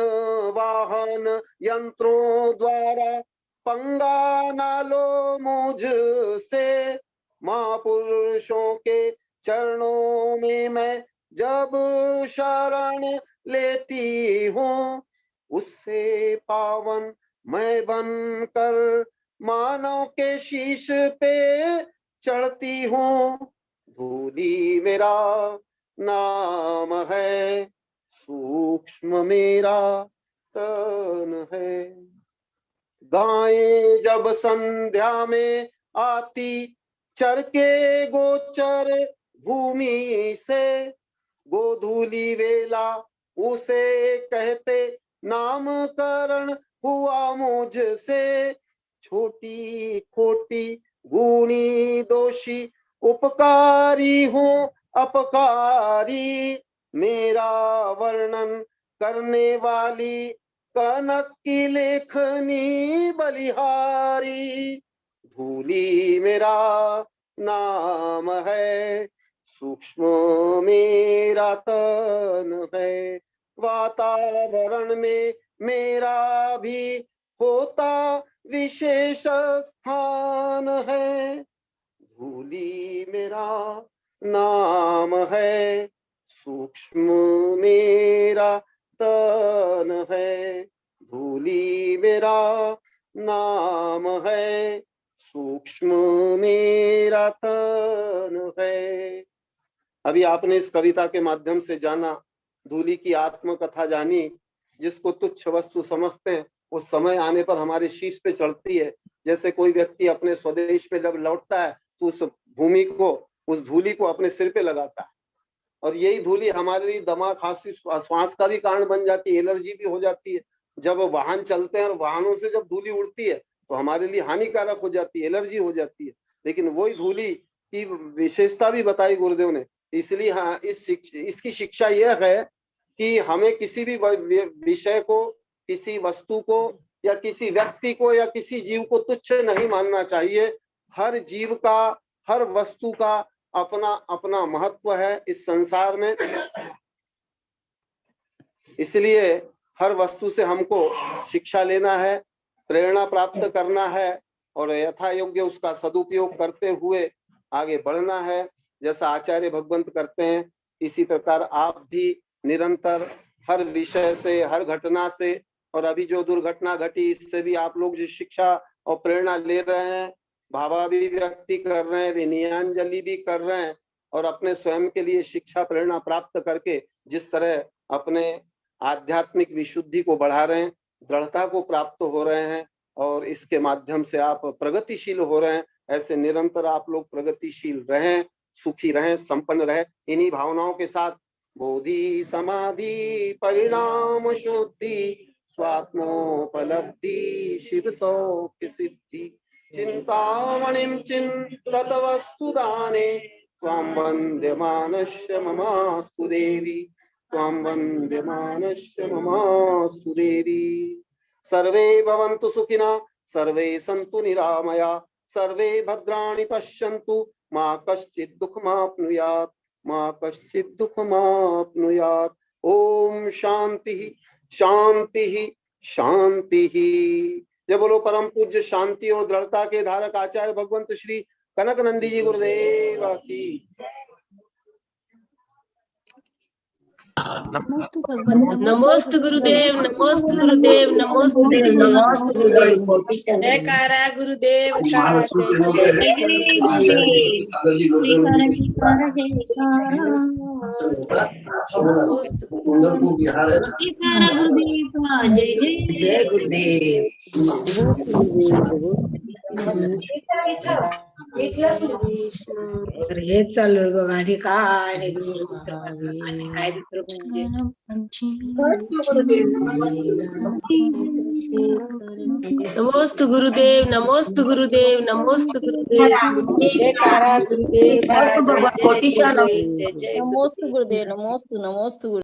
वाहन यंत्रों द्वारा पंगा ना लो मुझसे, महापुरुषों के चरणों में मैं जब शरण लेती हूँ, उससे पावन मैं बनकर मानव के शीश पे चढ़ती हूँ। धूली मेरा नाम है, सूक्ष्म मेरा तन है, गायें जब संध्या में आती चर के गोचर भूमि से, गोधूली वेला उसे कहते नामकरण हुआ मुझसे, छोटी खोटी गुणी दोषी उपकारी हूँ अपकारी, मेरा वर्णन करने वाली कनक की लेखनी बलिहारी। धूली मेरा नाम है, सूक्ष्म मेरा तन है, वातावरण में मेरा भी होता विशेष स्थान है। धूली मेरा नाम है, सूक्ष्म मेरा तन है, धूली मेरा नाम है, सूक्ष्म मेरा तन है। अभी आपने इस कविता के माध्यम से जाना, धूली की आत्मकथा जानी। जिसको तुच्छ वस्तु समझते हैं वो समय आने पर हमारे शीश पे चढ़ती है। जैसे कोई व्यक्ति अपने स्वदेश पे जब लौटता है तो उस भूमि को, उस धूली को अपने सिर पे लगाता है, और यही धूली हमारे लिए दमा, खांसी, श्वास का भी कारण बन जाती है, एलर्जी भी हो जाती है। जब वाहन चलते हैं और वाहनों से जब धूली उड़ती है तो हमारे लिए हानिकारक हो जाती है, एलर्जी हो जाती है। लेकिन वही धूली की विशेषता भी बताई गुरुदेव ने। इसलिए हाँ, इसकी शिक्षा यह है कि हमें किसी भी विषय को, किसी वस्तु को या किसी व्यक्ति को या किसी जीव को तुच्छ नहीं मानना चाहिए। हर जीव का, हर वस्तु का अपना अपना महत्व है इस संसार में। इसलिए हर वस्तु से हमको शिक्षा लेना है, प्रेरणा प्राप्त करना है और यथा योग्य उसका सदुपयोग करते हुए आगे बढ़ना है। जैसा आचार्य भगवंत करते हैं, इसी प्रकार आप भी निरंतर हर विषय से, हर घटना से, और अभी जो दुर्घटना घटी इससे भी आप लोग जो शिक्षा और प्रेरणा ले रहे हैं, भावाभिव्यक्ति कर रहे हैं, विनयांजलि भी कर रहे हैं, और अपने स्वयं के लिए शिक्षा प्रेरणा प्राप्त करके जिस तरह अपने आध्यात्मिक विशुद्धि को बढ़ा रहे हैं, दृढ़ता को प्राप्त हो रहे हैं और इसके माध्यम से आप प्रगतिशील हो रहे हैं, ऐसे निरंतर आप लोग प्रगतिशील रहें, सुखी रहें, संपन्न रहें। इन्हीं भावनाओं के साथ बोधि समाधि परिणाम शुद्धि स्वात्मोपलब्धि शिव सौख्य सिद्धि चिंतामणिं चिन्तत वस्तुदाने त्वां वन्द्यमानस्य ममास्तु देवी, त्वां वन्द्यमानस्य ममास्तु देवी। सर्वे भवन्तु सुखिनः, सर्वे सन्तु निरामया, सर्वे भद्राणि पश्यन्तु, मा कश्चित् दुःखमाप्नुयात्, मा कश्चित् दुःखमाप्नुयात्। ओम शांति शांति शांति। जय बोलो परम पूज्य शांति और दृढ़ता के धारक आचार्य भगवंत श्री कनक नंदी जी गुरुदेव की। नमोस्तु गुरुदेव, नमोस्तु गुरुदेव, नमोस्तु गुरुदेव। जयकारा गुरुदेव का, जय जय गुरुदेव। हे चालू गाडी काय नमोस्तु गुरुदेव, नमोस्तु गुरुदेव, नमोस्तु गुरुदेव। जयकारा गुरुदेव, नमोस्तु गुरुदेव, नमोस्तु नमोस्तु।